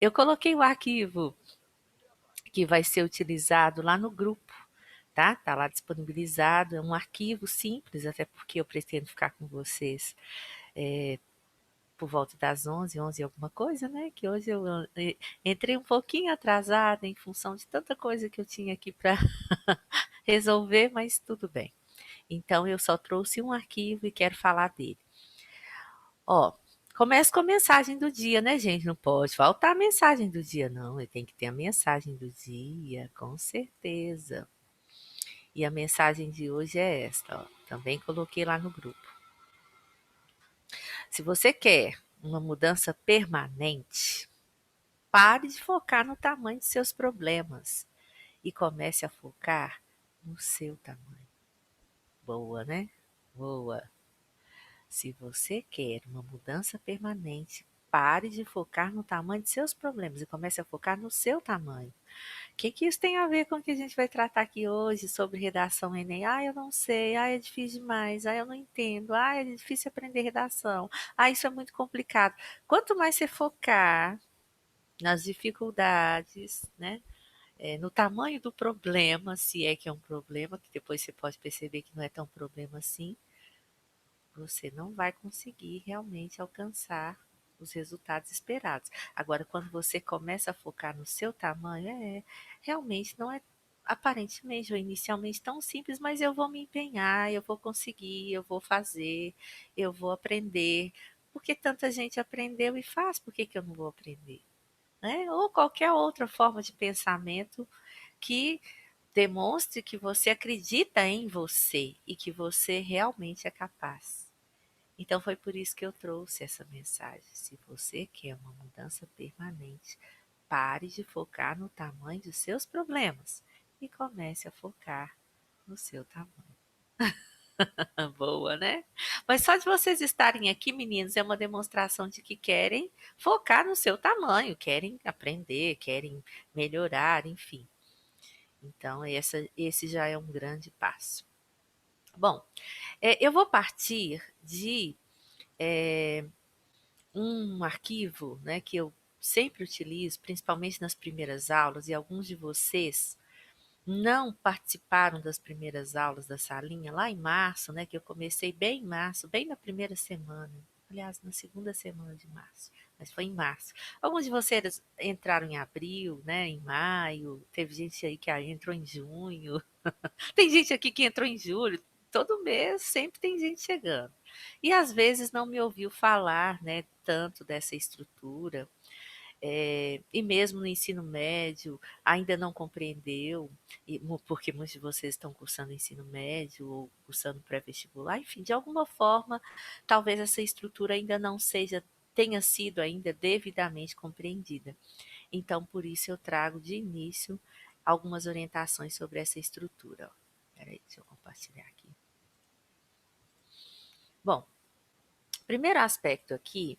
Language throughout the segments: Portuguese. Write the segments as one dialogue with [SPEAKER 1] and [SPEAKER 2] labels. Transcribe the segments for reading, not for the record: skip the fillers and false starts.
[SPEAKER 1] Eu coloquei o arquivo que vai ser utilizado lá no grupo, tá? Tá lá disponibilizado, é um arquivo simples, até porque eu pretendo ficar com vocês por volta das 11, 11 e alguma coisa, né? Que hoje eu entrei um pouquinho atrasada em função de tanta coisa que eu tinha aqui para resolver, mas tudo bem. Então eu só trouxe um arquivo e quero falar dele. Ó, começa com a mensagem do dia, né, gente? Não pode faltar a mensagem do dia, não. Tem que ter a mensagem do dia, com certeza. E a mensagem de hoje é esta, ó. Também coloquei lá no grupo. Se você quer uma mudança permanente, pare de focar no tamanho de seus problemas e comece a focar no seu tamanho. Boa, né? Boa. Se você quer uma mudança permanente, pare de focar no tamanho de seus problemas e comece a focar no seu tamanho. O que isso tem a ver com o que a gente vai tratar aqui hoje sobre redação Enem? Ah, eu não sei. Ah, é difícil demais. Ah, eu não entendo. Ah, é difícil aprender redação. Ah, isso é muito complicado. Quanto mais você focar nas dificuldades, né? No tamanho do problema, se é que é um problema, que depois você pode perceber que não é tão problema assim, você não vai conseguir realmente alcançar os resultados esperados. Agora, quando você começa a focar no seu tamanho, realmente não é aparentemente ou inicialmente tão simples, mas eu vou me empenhar, eu vou conseguir, eu vou fazer, eu vou aprender. Porque tanta gente aprendeu e faz, por que eu não vou aprender? Né? Ou qualquer outra forma de pensamento que demonstre que você acredita em você e que você realmente é capaz. Então foi por isso que eu trouxe essa mensagem. Se você quer uma mudança permanente, pare de focar no tamanho dos seus problemas e comece a focar no seu tamanho. Boa, né? Mas só de vocês estarem aqui, meninos, é uma demonstração de que querem focar no seu tamanho, querem aprender, querem melhorar, enfim. Então, esse já é um grande passo. Bom, eu vou partir de um arquivo, né, que eu sempre utilizo, principalmente nas primeiras aulas, e alguns de vocês não participaram das primeiras aulas da salinha lá em março, né, que eu comecei bem em março, bem na primeira semana, aliás, na segunda semana de março, mas foi em março. Alguns de vocês entraram em abril, né, em maio, teve gente aí que entrou em junho, tem gente aqui que entrou em julho, todo mês sempre tem gente chegando. E às vezes não me ouviu falar, né, tanto dessa estrutura, e mesmo no ensino médio ainda não compreendeu, porque muitos de vocês estão cursando ensino médio ou cursando pré-vestibular, enfim, de alguma forma, talvez essa estrutura ainda não tenha sido ainda devidamente compreendida. Então, por isso eu trago de início algumas orientações sobre essa estrutura. Espera aí, deixa eu compartilhar aqui. Bom, primeiro aspecto aqui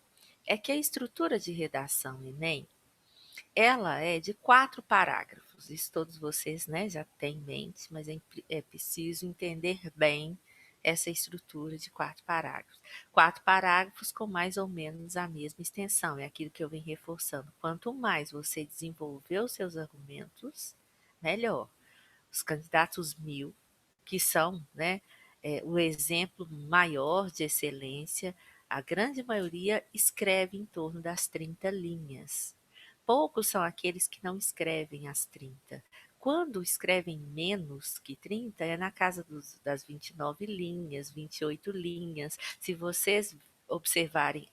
[SPEAKER 1] é que a estrutura de redação Enem, ela é de 4 parágrafos. Isso todos vocês, né, já têm em mente, mas é preciso entender bem essa estrutura de 4 parágrafos. 4 parágrafos com mais ou menos a mesma extensão. É aquilo que eu venho reforçando. Quanto mais você desenvolver os seus argumentos, melhor. Os candidatos 1000, que são, né, o exemplo maior de excelência, a grande maioria escreve em torno das 30 linhas. Poucos são aqueles que não escrevem as 30. Quando escrevem menos que 30, é na casa das 29 linhas, 28 linhas. Se vocês observarem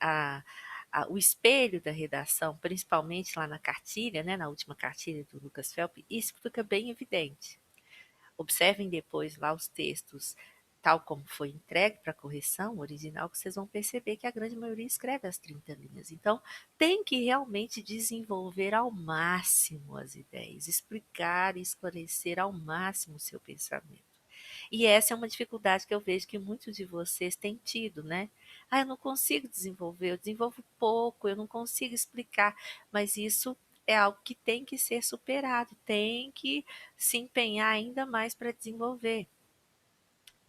[SPEAKER 1] o espelho da redação, principalmente lá na cartilha, né, na última cartilha do Lucas Felp, isso fica bem evidente. Observem depois lá os textos, tal como foi entregue para correção original, que vocês vão perceber que a grande maioria escreve as 30 linhas. Então, tem que realmente desenvolver ao máximo as ideias, explicar e esclarecer ao máximo o seu pensamento. E essa é uma dificuldade que eu vejo que muitos de vocês têm tido, né? Ah, eu não consigo desenvolver, eu desenvolvo pouco, eu não consigo explicar, mas isso é algo que tem que ser superado, tem que se empenhar ainda mais para desenvolver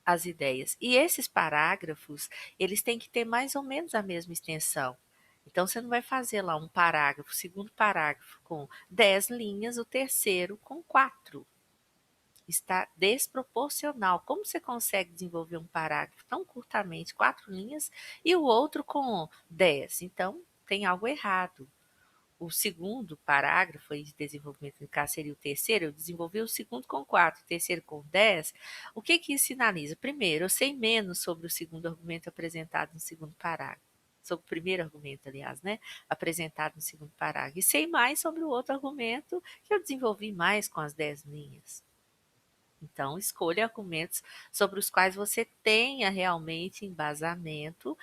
[SPEAKER 1] as ideias. E esses parágrafos, eles têm que ter mais ou menos a mesma extensão. Então, você não vai fazer lá um parágrafo, o segundo parágrafo com 10 linhas, o terceiro com 4. Está desproporcional. Como você consegue desenvolver um parágrafo tão curtamente, 4 linhas, e o outro com 10? Então, tem algo errado. O segundo parágrafo aí de desenvolvimento, no caso seria o terceiro, eu desenvolvi o segundo com 4, o terceiro com 10. O que que isso sinaliza? Primeiro, eu sei menos sobre o segundo argumento apresentado no segundo parágrafo. Sobre o primeiro argumento, aliás, né? Apresentado no segundo parágrafo. E sei mais sobre o outro argumento que eu desenvolvi mais com as 10 linhas. Então, escolha argumentos sobre os quais você tenha realmente embasamento,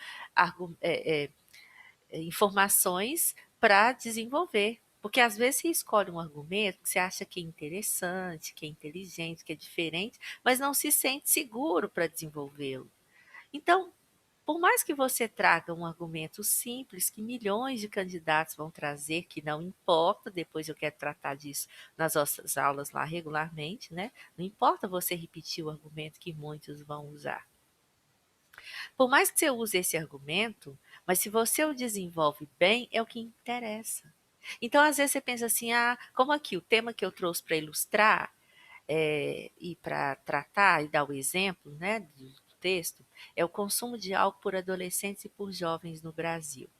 [SPEAKER 1] informações para desenvolver. Porque às vezes você escolhe um argumento que você acha que é interessante, que é inteligente, que é diferente, mas não se sente seguro para desenvolvê-lo. Então, por mais que você traga um argumento simples, que milhões de candidatos vão trazer, que não importa, depois eu quero tratar disso nas nossas aulas lá regularmente, né? Não importa você repetir o argumento que muitos vão usar. Por mais que você use esse argumento, mas se você o desenvolve bem, é o que interessa. Então, às vezes você pensa assim, como aqui o tema que eu trouxe para ilustrar e para tratar e dar o exemplo, né, do texto, é o consumo de álcool por adolescentes e por jovens no Brasil.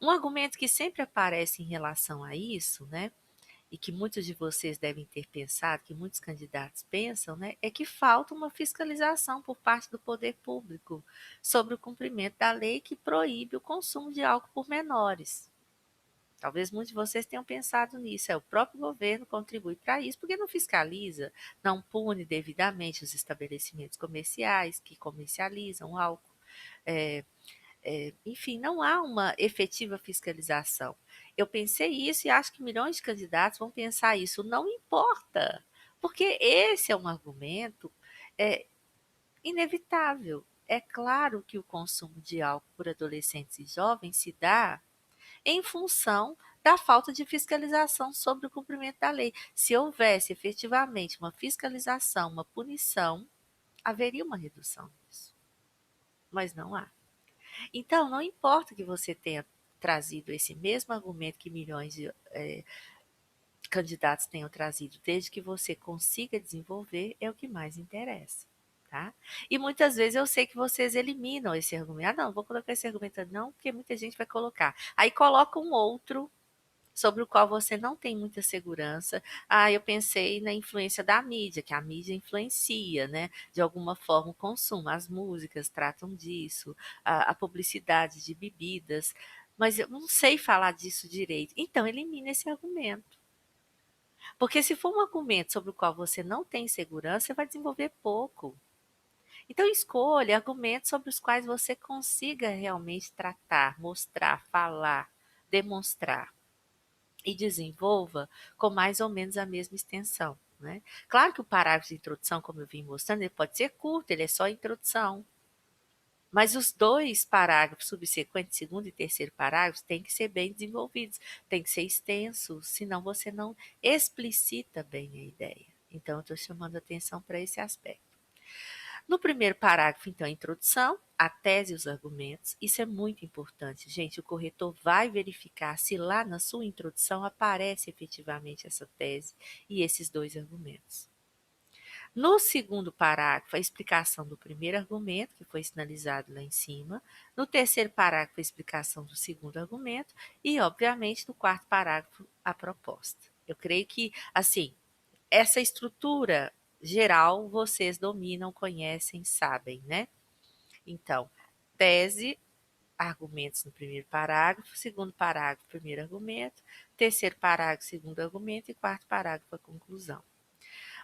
[SPEAKER 1] Um argumento que sempre aparece em relação a isso, né, e que muitos de vocês devem ter pensado, que muitos candidatos pensam, né, é que falta uma fiscalização por parte do poder público sobre o cumprimento da lei que proíbe o consumo de álcool por menores. Talvez muitos de vocês tenham pensado nisso. O próprio governo contribui para isso, porque não fiscaliza, não pune devidamente os estabelecimentos comerciais que comercializam álcool. É, enfim, não há uma efetiva fiscalização. Eu pensei isso e acho que milhões de candidatos vão pensar isso. Não importa, porque esse é um argumento é, inevitável. É claro que o consumo de álcool por adolescentes e jovens se dá em função da falta de fiscalização sobre o cumprimento da lei. Se houvesse efetivamente uma fiscalização, uma punição, haveria uma redução disso. Mas não há. Então, não importa que você tenha trazido esse mesmo argumento que milhões de candidatos tenham trazido, desde que você consiga desenvolver, é o que mais interessa. Tá? E muitas vezes eu sei que vocês eliminam esse argumento. Não, vou colocar esse argumento, não, porque muita gente vai colocar. Aí coloca um outro sobre o qual você não tem muita segurança. Eu pensei na influência da mídia, que a mídia influencia, né? De alguma forma o consumo. As músicas tratam disso, a publicidade de bebidas, mas eu não sei falar disso direito. Então, elimine esse argumento. Porque se for um argumento sobre o qual você não tem segurança, você vai desenvolver pouco. Então, escolha argumentos sobre os quais você consiga realmente tratar, mostrar, falar, demonstrar e desenvolva com mais ou menos a mesma extensão. Né? Claro que o parágrafo de introdução, como eu vim mostrando, ele pode ser curto, ele é só introdução. Mas os dois parágrafos subsequentes, segundo e terceiro parágrafos, têm que ser bem desenvolvidos, têm que ser extensos, senão você não explicita bem a ideia. Então, eu estou chamando atenção para esse aspecto. No primeiro parágrafo, então, a introdução, a tese e os argumentos. Isso é muito importante, gente. O corretor vai verificar se lá na sua introdução aparece efetivamente essa tese e esses dois argumentos. No segundo parágrafo, a explicação do primeiro argumento, que foi sinalizado lá em cima. No terceiro parágrafo, a explicação do segundo argumento. E, obviamente, no quarto parágrafo, a proposta. Eu creio que, assim, essa estrutura geral vocês dominam, conhecem, sabem, né? Então, tese, argumentos no primeiro parágrafo, segundo parágrafo, primeiro argumento, terceiro parágrafo, segundo argumento e quarto parágrafo, a conclusão.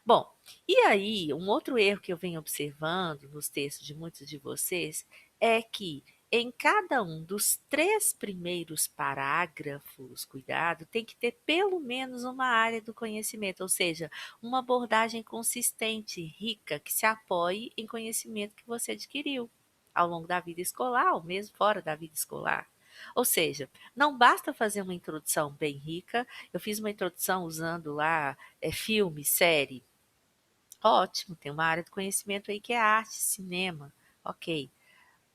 [SPEAKER 1] Bom, e aí, um outro erro que eu venho observando nos textos de muitos de vocês é que em cada um dos 3 primeiros parágrafos, cuidado, tem que ter pelo menos uma área do conhecimento, ou seja, uma abordagem consistente, rica, que se apoie em conhecimento que você adquiriu ao longo da vida escolar, ou mesmo fora da vida escolar. Ou seja, não basta fazer uma introdução bem rica. Eu fiz uma introdução usando lá filme, série. Ótimo, tem uma área de conhecimento aí que é arte, cinema, ok.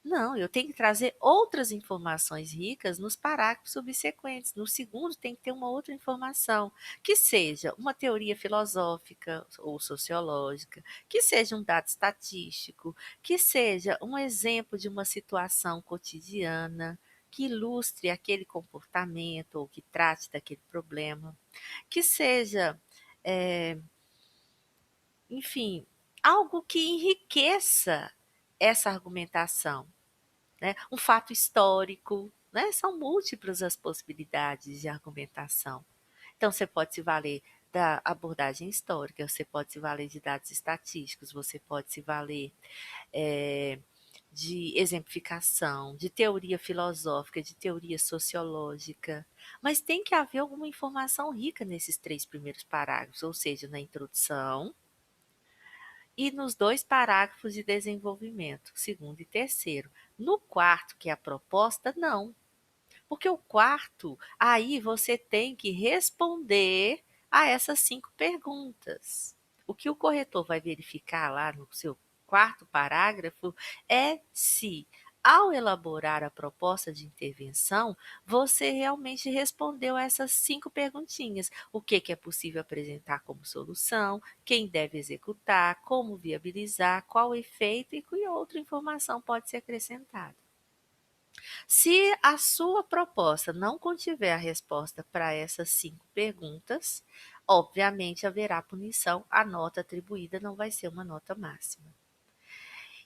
[SPEAKER 1] Não, eu tenho que trazer outras informações ricas nos parágrafos subsequentes. No segundo, tem que ter uma outra informação, que seja uma teoria filosófica ou sociológica, que seja um dado estatístico, que seja um exemplo de uma situação cotidiana, que ilustre aquele comportamento ou que trate daquele problema, que seja, eh, enfim, algo que enriqueça essa argumentação, né? Um fato histórico, né? São múltiplas as possibilidades de argumentação. Então, você pode se valer da abordagem histórica, você pode se valer de dados estatísticos, você pode se valer de exemplificação, de teoria filosófica, de teoria sociológica, mas tem que haver alguma informação rica nesses 3 primeiros parágrafos, ou seja, na introdução e nos 2 parágrafos de desenvolvimento, segundo e terceiro. No quarto, que é a proposta, não. Porque o quarto, aí você tem que responder a essas 5 perguntas. O que o corretor vai verificar lá no seu quarto parágrafo é se, ao elaborar a proposta de intervenção, você realmente respondeu a essas 5 perguntinhas. O que é possível apresentar como solução, quem deve executar, como viabilizar, qual o efeito e que outra informação pode ser acrescentada. Se a sua proposta não contiver a resposta para essas 5 perguntas, obviamente haverá punição, a nota atribuída não vai ser uma nota máxima.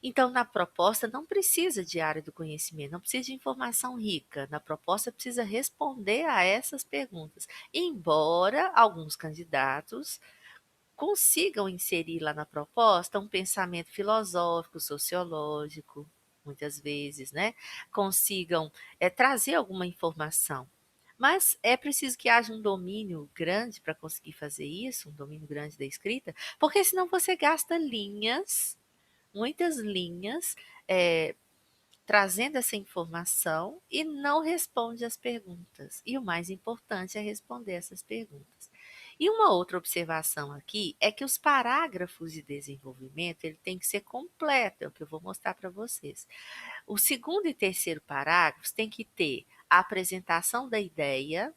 [SPEAKER 1] Então, na proposta não precisa de área do conhecimento, não precisa de informação rica. Na proposta precisa responder a essas perguntas. Embora alguns candidatos consigam inserir lá na proposta um pensamento filosófico, sociológico, muitas vezes, né? Consigam trazer alguma informação. Mas é preciso que haja um domínio grande para conseguir fazer isso, um domínio grande da escrita, porque senão você gasta linhas, muitas linhas, é, trazendo essa informação e não responde às perguntas. E o mais importante é responder essas perguntas. E uma outra observação aqui é que os parágrafos de desenvolvimento ele tem que ser completo, é o que eu vou mostrar para vocês. O segundo e terceiro parágrafos tem que ter a apresentação da ideia,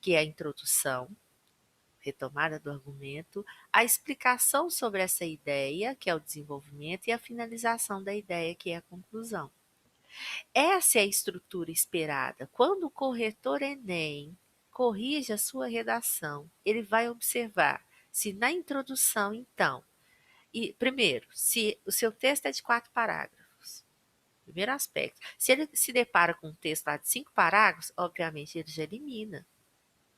[SPEAKER 1] que é a introdução, retomada do argumento, a explicação sobre essa ideia, que é o desenvolvimento, e a finalização da ideia, que é a conclusão. Essa é a estrutura esperada. Quando o corretor Enem corrige a sua redação, ele vai observar se na introdução, então, e primeiro, se o seu texto é de 4 parágrafos, primeiro aspecto. Se ele se depara com um texto lá de 5 parágrafos, obviamente ele já elimina.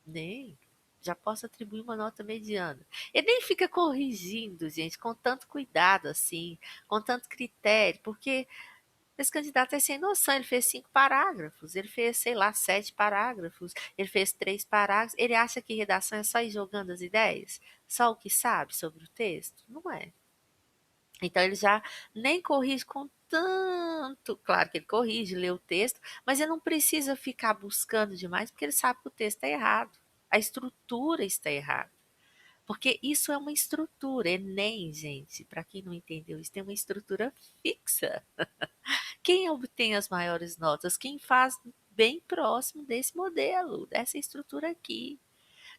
[SPEAKER 1] Nem. Já posso atribuir uma nota mediana. Ele nem fica corrigindo, gente, com tanto cuidado assim, com tanto critério, porque esse candidato é sem noção, ele fez 5 parágrafos, ele fez, sei lá, 7 parágrafos, ele fez 3 parágrafos, ele acha que redação é só ir jogando as ideias? Só o que sabe sobre o texto? Não é. Então ele já nem corrige com tanto, claro que ele corrige, lê o texto, mas ele não precisa ficar buscando demais, porque ele sabe que o texto está errado, a estrutura está errada. Porque isso é uma estrutura, Enem, gente, para quem não entendeu, isso tem uma estrutura fixa. Quem obtém as maiores notas? Quem faz bem próximo desse modelo, dessa estrutura aqui.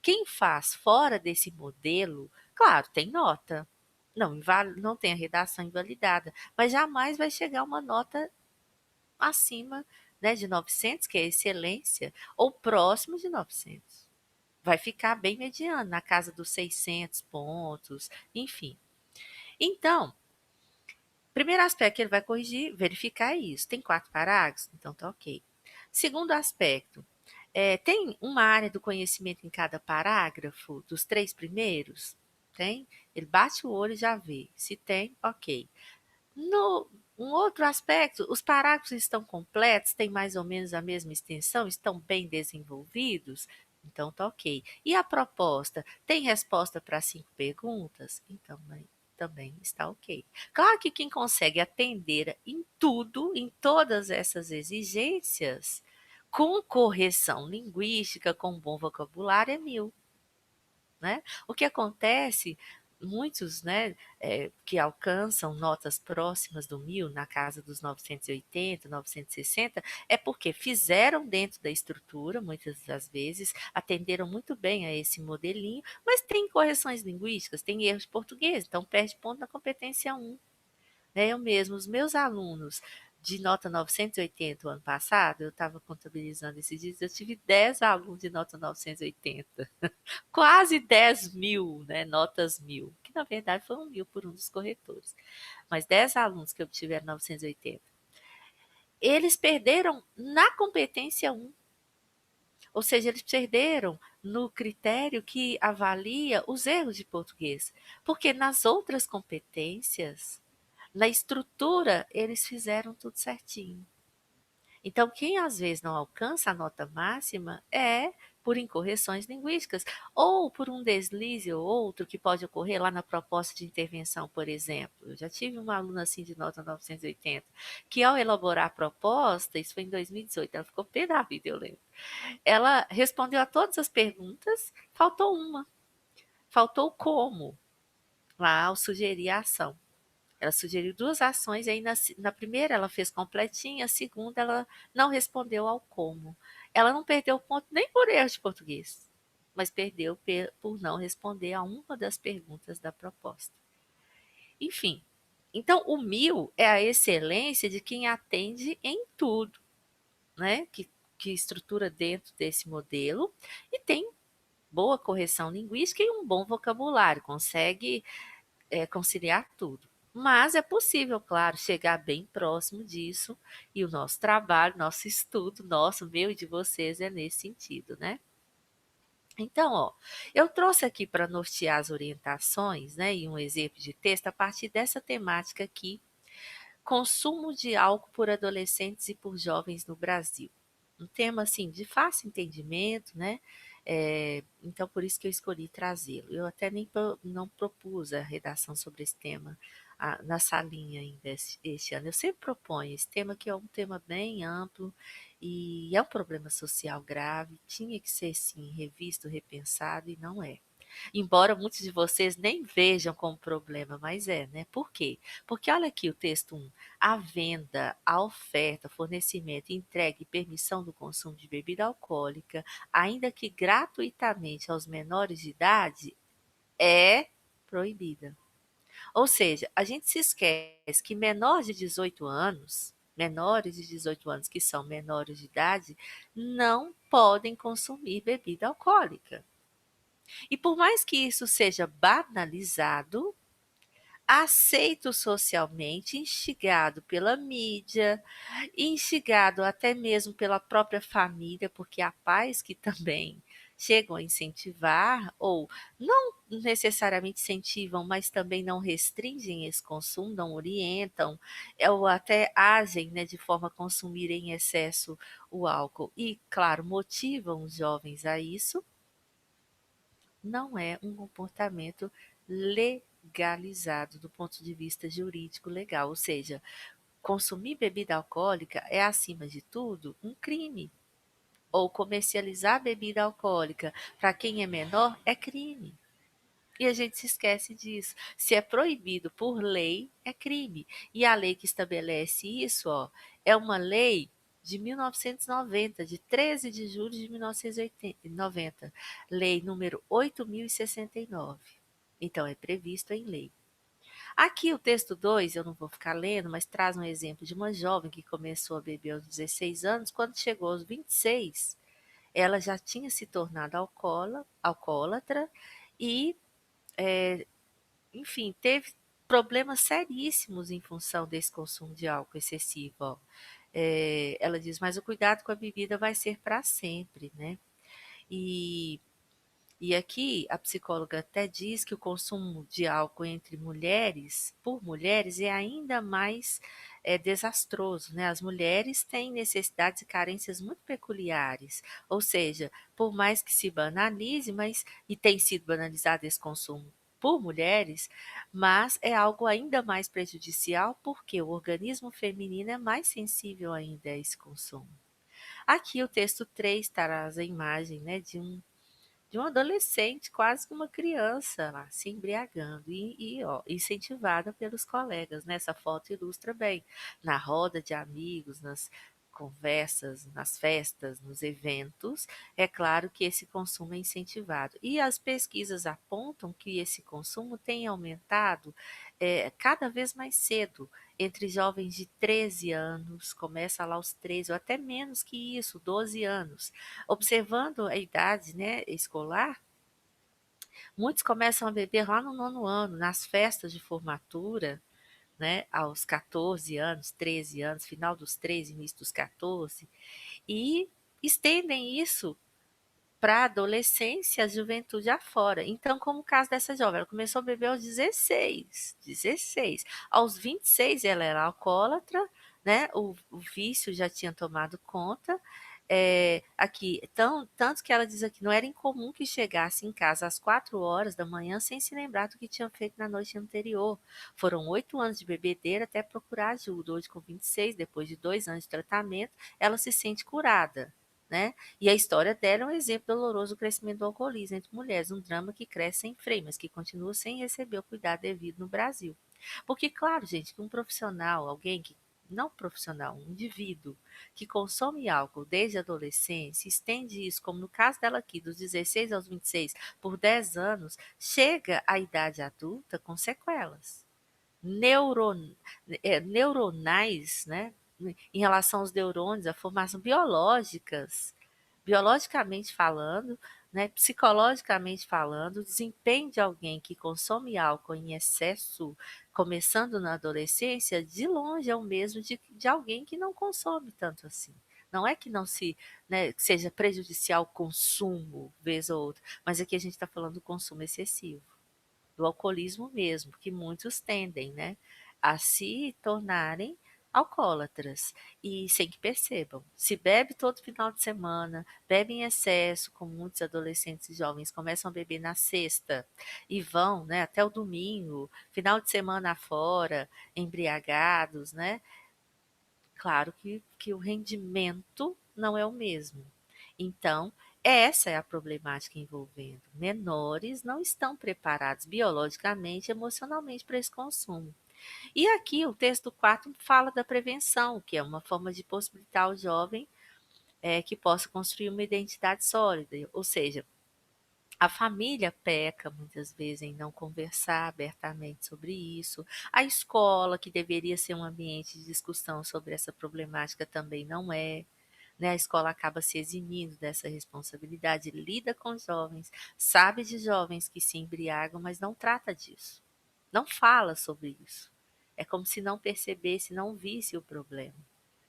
[SPEAKER 1] Quem faz fora desse modelo, claro, tem nota. Não tem a redação invalidada, mas jamais vai chegar a uma nota acima, né, de 900, que é excelência, ou próximo de 900. Vai ficar bem mediano, na casa dos 600 pontos, enfim. Então, primeiro aspecto que ele vai corrigir, verificar isso. Tem 4 parágrafos? Então tá ok. Segundo aspecto, tem uma área do conhecimento em cada parágrafo, dos 3 primeiros? Tem? Ele bate o olho e já vê. Se tem, ok. No, um outro aspecto, os parágrafos estão completos, têm mais ou menos a mesma extensão, estão bem desenvolvidos? Então tá ok. E a proposta? Tem resposta para 5 perguntas? Então, também está ok. Claro que quem consegue atender em tudo, em todas essas exigências, com correção linguística, com bom vocabulário, é 1000. Né? O que acontece muitos, né, que alcançam notas próximas do 1000, na casa dos 980, 960, é porque fizeram dentro da estrutura, muitas das vezes, atenderam muito bem a esse modelinho, mas tem correções linguísticas, tem erros de português, então perde ponto na competência 1. Né? Eu mesmo, os meus alunos de nota 980 o ano passado, eu estava contabilizando esses dias, eu tive 10 alunos de nota 980, quase 10.000, né, notas 1000, que na verdade foi 1.000 por um dos corretores, mas 10 alunos que obtiveram 980. Eles perderam na competência 1, ou seja, eles perderam no critério que avalia os erros de português, porque nas outras competências, na estrutura, eles fizeram tudo certinho. Então, quem às vezes não alcança a nota máxima é por incorreções linguísticas ou por um deslize ou outro que pode ocorrer lá na proposta de intervenção, por exemplo. Eu já tive uma aluna assim de nota 980, que ao elaborar a proposta, isso foi em 2018, ela ficou pé da vida, eu lembro. Ela respondeu a todas as perguntas, faltou uma, faltou o como, lá ao sugerir a ação. Ela sugeriu duas ações, e aí na primeira ela fez completinha, a segunda ela não respondeu ao como. Ela não perdeu ponto nem por erro de português, mas perdeu por não responder a uma das perguntas da proposta. Enfim, então o 1000 é a excelência de quem atende em tudo, né? Que estrutura dentro desse modelo e tem boa correção linguística e um bom vocabulário, consegue conciliar tudo. Mas é possível, claro, chegar bem próximo disso, e o nosso trabalho, nosso estudo, nosso, meu e de vocês é nesse sentido, né? Então, ó, eu trouxe aqui para nortear as orientações, né, e um exemplo de texto a partir dessa temática aqui, consumo de álcool por adolescentes e por jovens no Brasil. Um tema assim de fácil entendimento, né? Então por isso que eu escolhi trazê-lo. Eu até nem não propus a redação sobre esse tema na salinha ainda este ano. Eu sempre proponho esse tema, que é um tema bem amplo e é um problema social grave, tinha que ser sim revisto, repensado, e não é. Embora muitos de vocês nem vejam como problema, mas é, né? Por quê? Porque olha aqui o texto 1. A venda, a oferta, fornecimento, entrega e permissão do consumo de bebida alcoólica, ainda que gratuitamente aos menores de idade, é proibida. Ou seja, a gente se esquece que menores de 18 anos que são menores de idade, não podem consumir bebida alcoólica. E por mais que isso seja banalizado, aceito socialmente, instigado pela mídia, instigado até mesmo pela própria família, porque há pais que também chegam a incentivar, ou não necessariamente incentivam, mas também não restringem esse consumo, não orientam, ou até agem, né, de forma a consumir em excesso o álcool. E, claro, motivam os jovens a isso. Não é um comportamento legalizado do ponto de vista jurídico legal, ou seja, consumir bebida alcoólica é, acima de tudo, um crime. Ou comercializar bebida alcoólica para quem é menor é crime. E a gente se esquece disso. Se é proibido por lei, é crime. E a lei que estabelece isso, ó, é uma lei de 1990, de 13 de julho de 1990, lei número 8.069. Então, é previsto em lei. Aqui o texto 2, eu não vou ficar lendo, mas traz um exemplo de uma jovem que começou a beber aos 16 anos, quando chegou aos 26, ela já tinha se tornado alcoólatra e enfim, teve problemas seríssimos em função desse consumo de álcool excessivo. Ó. Ela diz, mas o cuidado com a bebida vai ser para sempre, né? E, e aqui a psicóloga até diz que o consumo de álcool entre mulheres, por mulheres, é ainda mais desastroso, né? As mulheres têm necessidades e carências muito peculiares, ou seja, por mais que se banalize, e tem sido banalizado esse consumo por mulheres, mas é algo ainda mais prejudicial porque o organismo feminino é mais sensível ainda a esse consumo. Aqui o texto 3 traz a imagem, né, de um de um adolescente, quase que uma criança lá, se embriagando ó, incentivada pelos colegas, né? Essa foto ilustra bem, na roda de amigos, nas conversas, nas festas, nos eventos, é claro que esse consumo é incentivado. E as pesquisas apontam que esse consumo tem aumentado cada vez mais cedo, entre jovens de 13 anos, começa lá aos 13, ou até menos que isso, 12 anos. Observando a idade, né, escolar, muitos começam a beber lá no nono ano, nas festas de formatura, né, aos 14 anos, 13 anos, final dos 13, início dos 14, e estendem isso para a adolescência, a juventude afora. Então, como o caso dessa jovem, ela começou a beber aos 16, 16. Aos 26 ela era alcoólatra, né? O vício já tinha tomado conta. Aqui, tanto que ela diz aqui, não era incomum que chegasse em casa às 4 horas da manhã sem se lembrar do que tinha feito na noite anterior. Foram 8 anos de bebedeira até procurar ajuda. Hoje, com 26, depois de 2 anos de tratamento, ela se sente curada, né? E a história dela é um exemplo doloroso do crescimento do alcoolismo entre mulheres, um drama que cresce sem freio, mas que continua sem receber o cuidado devido no Brasil. Porque, claro, gente, que um profissional, alguém que não profissional, um indivíduo que consome álcool desde a adolescência, estende isso, como no caso dela aqui, dos 16 aos 26, por 10 anos, chega à idade adulta com sequelas neuron, neuronais, né? Em relação aos neurônios, a formação biologicamente falando, né? Psicologicamente falando, o desempenho de alguém que consome álcool em excesso, começando na adolescência, de longe é o mesmo de alguém que não consome tanto assim. Não é que não se, né, que seja prejudicial o consumo, vez ou outra, mas aqui a gente está falando do consumo excessivo, do alcoolismo mesmo, que muitos tendem, né, a se tornarem alcoólatras e sem que percebam. Se bebe todo final de semana, bebe em excesso, como muitos adolescentes e jovens começam a beber na sexta e vão, né, até o domingo, final de semana fora, embriagados, né? Claro que o rendimento não é o mesmo. Então, essa é a problemática envolvendo. Menores não estão preparados biologicamente e emocionalmente para esse consumo. E aqui o texto 4 fala da prevenção, que é uma forma de possibilitar ao jovem que possa construir uma identidade sólida. Ou seja, a família peca muitas vezes em não conversar abertamente sobre isso. A escola, que deveria ser um ambiente de discussão sobre essa problemática, também não é, né? A escola acaba se eximindo dessa responsabilidade, lida com jovens, sabe de jovens que se embriagam, mas não trata disso, não fala sobre isso. É como se não percebesse, não visse o problema.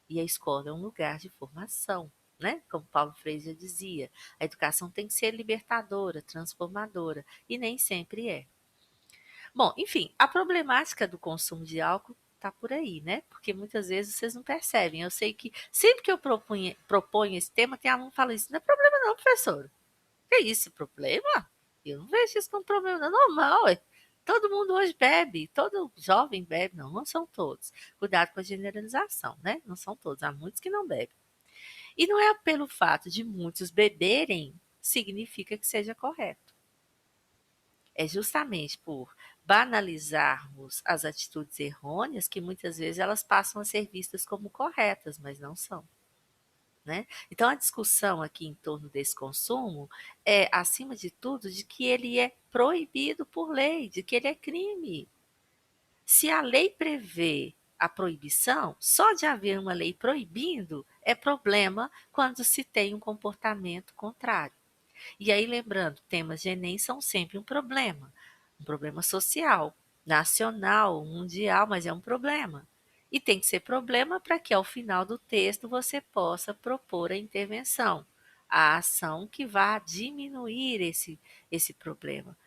[SPEAKER 1] E a escola é um lugar de formação, né? Como Paulo Freire já dizia, a educação tem que ser libertadora, transformadora, e nem sempre é. Bom, enfim, a problemática do consumo de álcool tá por aí, né? Porque muitas vezes vocês não percebem. Eu sei que sempre que eu proponho esse tema, tem aluno que fala isso, não é problema não, professor. Que isso, problema? Eu não vejo isso como problema, não é normal, ué. Todo mundo hoje bebe, todo jovem bebe, não, não são todos. Cuidado com a generalização, né? Não são todos, há muitos que não bebem. E não é pelo fato de muitos beberem, significa que seja correto. É justamente por banalizarmos as atitudes errôneas que muitas vezes elas passam a ser vistas como corretas, mas não são. Né? Então a discussão aqui em torno desse consumo é, acima de tudo, de que ele é proibido por lei, de que ele é crime. Se a lei prevê a proibição, só de haver uma lei proibindo é problema quando se tem um comportamento contrário. E aí, lembrando, temas de Enem são sempre um problema social, nacional, mundial, mas é um problema. E tem que ser problema para que ao final do texto você possa propor a intervenção, a ação que vá diminuir esse problema,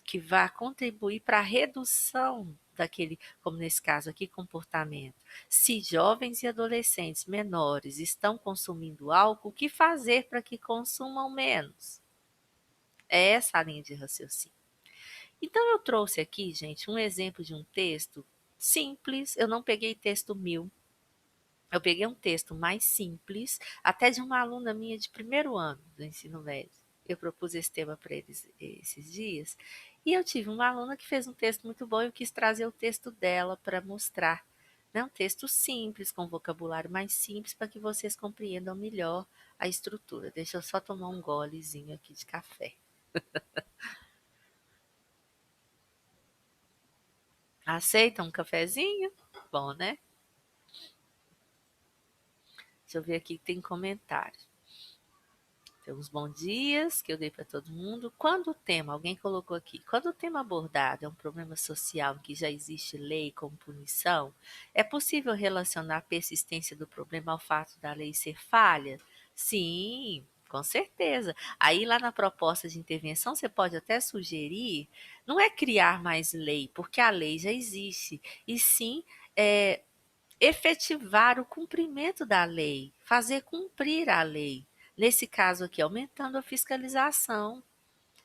[SPEAKER 1] que vá contribuir para a redução daquele, como nesse caso aqui, comportamento. Se jovens e adolescentes menores estão consumindo álcool, o que fazer para que consumam menos? É essa a linha de raciocínio. Então eu trouxe aqui, gente, um exemplo de um texto simples. Eu não peguei texto 1000, eu peguei um texto mais simples, até de uma aluna minha de primeiro ano do ensino médio. Eu propus esse tema para eles esses dias, e eu tive uma aluna que fez um texto muito bom e eu quis trazer o texto dela para mostrar. Né? Um texto simples, com vocabulário mais simples, para que vocês compreendam melhor a estrutura. Deixa eu só tomar um golezinho aqui de café. Aceita um cafezinho? Bom, né? Deixa eu ver aqui que tem comentário. Tem uns bons dias que eu dei para todo mundo. Quando o tema, alguém colocou aqui, quando o tema abordado é um problema social em que já existe lei como punição, é possível relacionar a persistência do problema ao fato da lei ser falha? Sim, com certeza. Aí lá na proposta de intervenção você pode até sugerir, não é criar mais lei, porque a lei já existe, e sim é, efetivar o cumprimento da lei, fazer cumprir a lei. Nesse caso aqui, aumentando a fiscalização,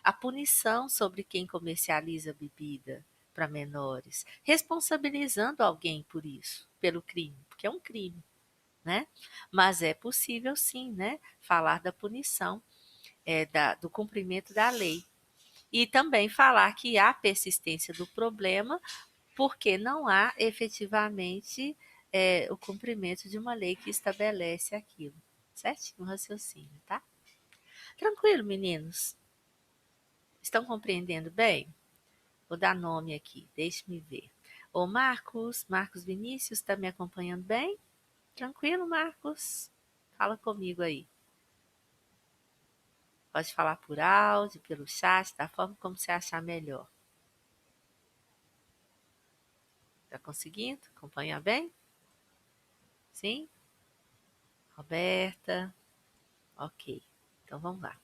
[SPEAKER 1] a punição sobre quem comercializa bebida para menores, responsabilizando alguém por isso, pelo crime, porque é um crime, né? Mas é possível sim, né? Falar da punição, do cumprimento da lei. E também falar que há persistência do problema porque não há efetivamente o cumprimento de uma lei que estabelece aquilo. Certinho o raciocínio, tá? Tranquilo, meninos? Estão compreendendo bem? Vou dar nome aqui, deixe-me ver. Ô Marcos, Marcos Vinícius, está me acompanhando bem? Tranquilo, Marcos? Fala comigo aí. Pode falar por áudio, pelo chat, da forma como você achar melhor. Tá conseguindo acompanhar bem? Sim? Roberta? Ok. Então vamos lá.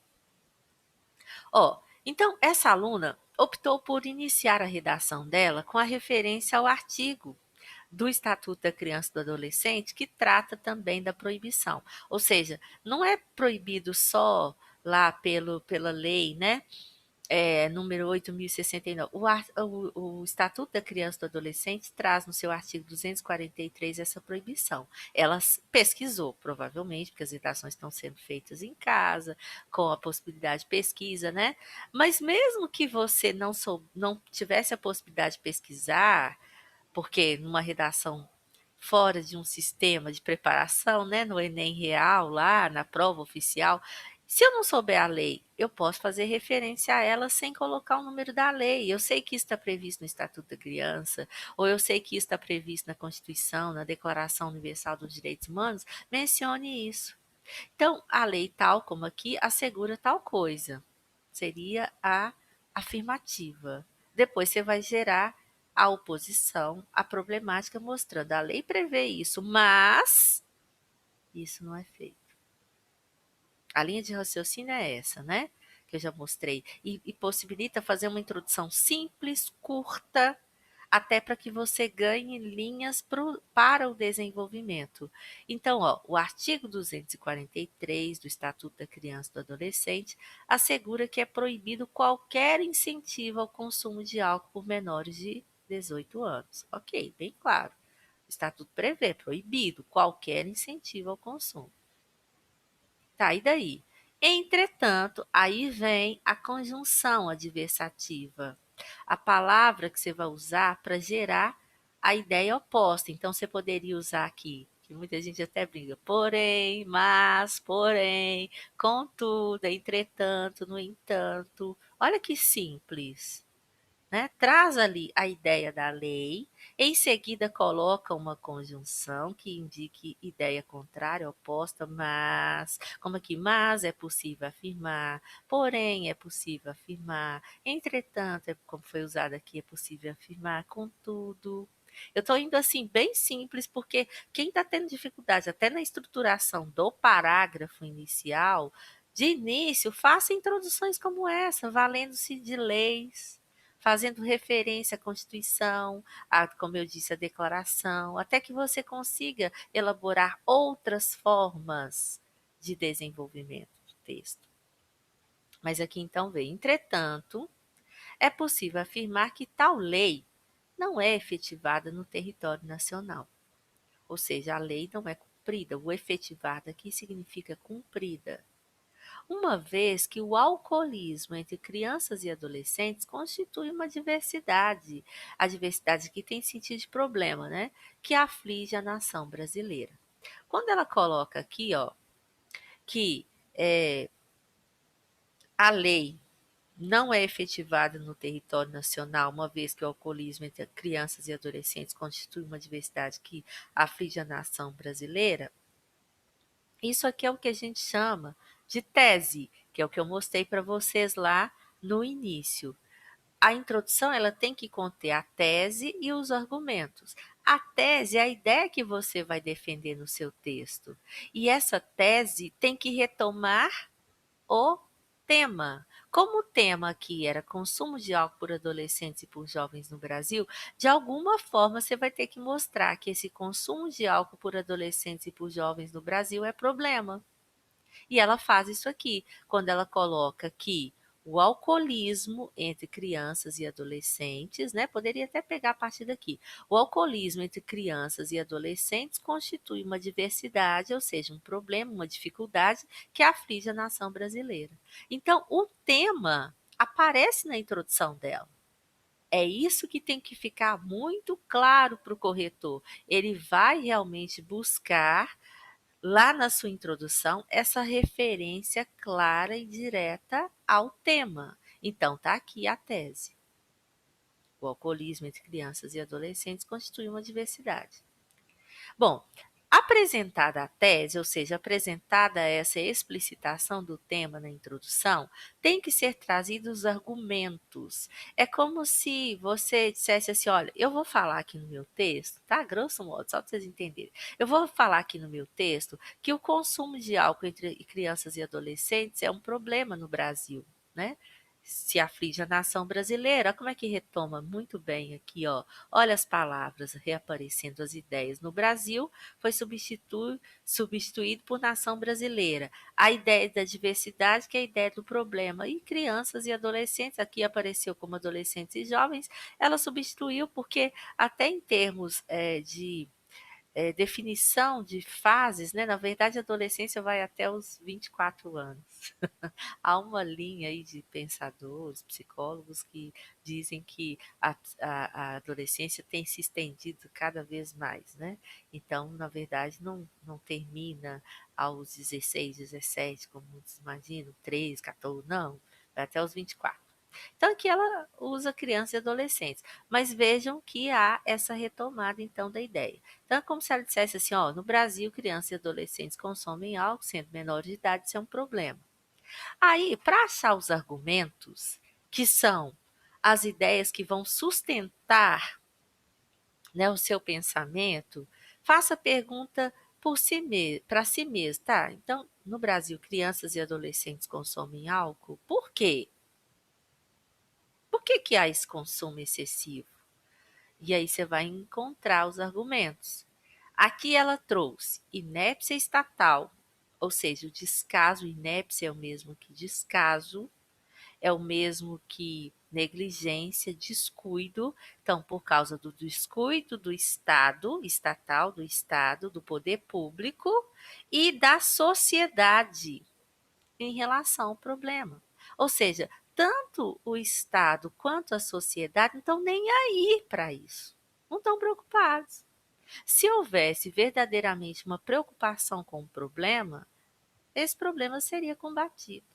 [SPEAKER 1] Ó, então essa aluna optou por iniciar a redação dela com a referência ao artigo do Estatuto da Criança e do Adolescente, que trata também da proibição. Ou seja, não é proibido só lá pela lei, né? Número 8.069. O Estatuto da Criança e do Adolescente traz no seu artigo 243 essa proibição. Ela pesquisou, provavelmente, porque as redações estão sendo feitas em casa, com a possibilidade de pesquisa, né? Mas mesmo que você não tivesse a possibilidade de pesquisar, porque numa redação fora de um sistema de preparação, né, no Enem real, lá na prova oficial, se eu não souber a lei, eu posso fazer referência a ela sem colocar o número da lei. Eu sei que isso está previsto no Estatuto da Criança, ou eu sei que isso está previsto na Constituição, na Declaração Universal dos Direitos Humanos, mencione isso. Então, a lei tal como aqui assegura tal coisa. Seria a afirmativa. Depois você vai gerar a oposição, a problemática mostrando a lei prevê isso, mas isso não é feito. A linha de raciocínio é essa, né? Que eu já mostrei. E possibilita fazer uma introdução simples, curta, até para que você ganhe linhas para o desenvolvimento. Então, ó, o artigo 243 do Estatuto da Criança e do Adolescente assegura que é proibido qualquer incentivo ao consumo de álcool por menores de 18 anos. Ok, bem claro. O Estatuto prevê proibido qualquer incentivo ao consumo. Tá, e daí? Entretanto, aí vem a conjunção adversativa, a palavra que você vai usar para gerar a ideia oposta. Então, você poderia usar aqui, que muita gente até brinca, porém, mas, porém, contudo, entretanto, no entanto. Olha que simples, né? Traz ali a ideia da lei, em seguida coloca uma conjunção que indique ideia contrária, oposta, mas, como aqui, mas é possível afirmar, porém é possível afirmar, entretanto, como foi usado aqui, é possível afirmar, contudo. Eu estou indo assim bem simples, porque quem está tendo dificuldade até na estruturação do parágrafo inicial, de início, faça introduções como essa, valendo-se de leis, fazendo referência à Constituição, como eu disse, a declaração, até que você consiga elaborar outras formas de desenvolvimento do texto. Mas aqui então vem, entretanto, é possível afirmar que tal lei não é efetivada no território nacional. Ou seja, a lei não é cumprida. O efetivada aqui significa cumprida. uma vez que o alcoolismo entre crianças e adolescentes constitui uma diversidade, a diversidade que tem sentido de problema, né, que aflige a nação brasileira. Quando ela coloca aqui, ó, que a lei não é efetivada no território nacional, uma vez que o alcoolismo entre crianças e adolescentes constitui uma diversidade que aflige a nação brasileira, isso aqui é o que a gente chama de tese, que é o que eu mostrei para vocês lá no início. A introdução ela tem que conter a tese e os argumentos. A tese é a ideia que você vai defender no seu texto. E essa tese tem que retomar o tema. Como o tema aqui era consumo de álcool por adolescentes e por jovens no Brasil, de alguma forma você vai ter que mostrar que esse consumo de álcool por adolescentes e por jovens no Brasil é problema. E ela faz isso aqui, quando ela coloca que o alcoolismo entre crianças e adolescentes, né? Poderia até pegar a partir daqui. O alcoolismo entre crianças e adolescentes constitui uma diversidade, ou seja, um problema, uma dificuldade que aflige a nação brasileira. Então, o tema aparece na introdução dela. É isso que tem que ficar muito claro para o corretor. Ele vai realmente buscar lá na sua introdução essa referência clara e direta ao tema. Então, está aqui a tese. O alcoolismo entre crianças e adolescentes constitui uma diversidade. Bom, apresentada a tese, ou seja, apresentada essa explicitação do tema na introdução, tem que ser trazidos os argumentos. É como se você dissesse assim: olha, eu vou falar aqui no meu texto, tá? Grosso modo, só para vocês entenderem. Eu vou falar aqui no meu texto que o consumo de álcool entre crianças e adolescentes é um problema no Brasil, né? Se aflige a nação brasileira. Como é que retoma muito bem aqui, ó? Olha as palavras reaparecendo, as ideias. No Brasil, foi substituído por nação brasileira. A ideia da diversidade, que é a ideia do problema. E crianças e adolescentes, aqui apareceu como adolescentes e jovens, ela substituiu porque até em termos de definição de fases, né? Na verdade, a adolescência vai até os 24 anos. Há uma linha aí de pensadores, psicólogos que dizem que a adolescência tem se estendido cada vez mais, né? Então, na verdade, não termina aos 16, 17, como muitos imaginam, 13, 14, não, vai até os 24. Então, aqui ela usa crianças e adolescentes, mas vejam que há essa retomada, então, da ideia. Então, é como se ela dissesse assim, ó, no Brasil, crianças e adolescentes consomem álcool, sendo menores de idade, isso é um problema. Aí, para achar os argumentos, que são as ideias que vão sustentar, né, o seu pensamento, faça a pergunta para si mesmo, tá? Então, no Brasil, crianças e adolescentes consomem álcool, por quê? Por que há esse consumo excessivo? E aí você vai encontrar os argumentos. Aqui ela trouxe inépcia estatal, ou seja, o descaso, inépcia é o mesmo que descaso, é o mesmo que negligência, descuido. Então, por causa do descuido do Estado, estatal, do Estado, do poder público e da sociedade em relação ao problema. Ou seja, tanto o Estado quanto a sociedade não estão nem aí para isso. Não estão preocupados. Se houvesse verdadeiramente uma preocupação com o problema, esse problema seria combatido.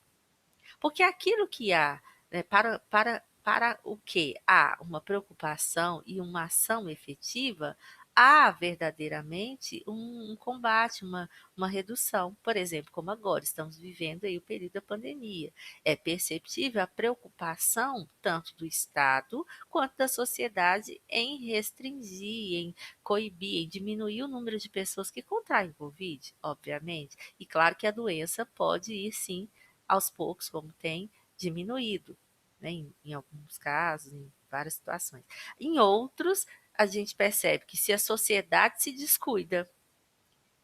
[SPEAKER 1] Porque aquilo que há, né, para o que há uma preocupação e uma ação efetiva, há verdadeiramente um combate, uma redução. Por exemplo, como agora estamos vivendo aí o período da pandemia. É perceptível a preocupação tanto do Estado quanto da sociedade em restringir, em coibir, em diminuir o número de pessoas que contraem Covid, obviamente. E claro que a doença pode ir sim aos poucos, como tem diminuído, né, em alguns casos, em várias situações. Em outros, a gente percebe que se a sociedade se descuida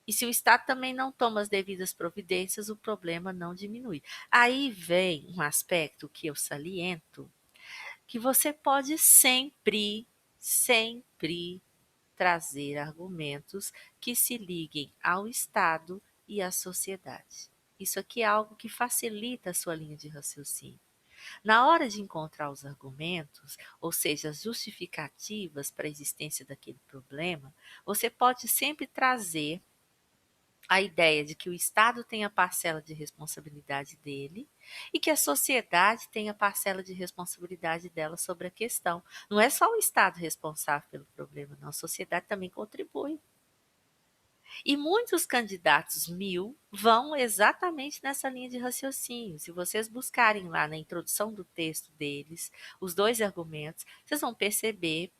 [SPEAKER 1] e se o Estado também não toma as devidas providências, o problema não diminui. Aí vem um aspecto que eu saliento, que você pode sempre trazer argumentos que se liguem ao Estado e à sociedade. Isso aqui é algo que facilita a sua linha de raciocínio. Na hora de encontrar os argumentos, ou seja, as justificativas para a existência daquele problema, você pode sempre trazer a ideia de que o Estado tem a parcela de responsabilidade dele e que a sociedade tem a parcela de responsabilidade dela sobre a questão. Não é só o Estado responsável pelo problema, não. A sociedade também contribui. E muitos candidatos vão exatamente nessa linha de raciocínio. Se vocês buscarem lá na introdução do texto deles, os dois argumentos, vocês vão perceber,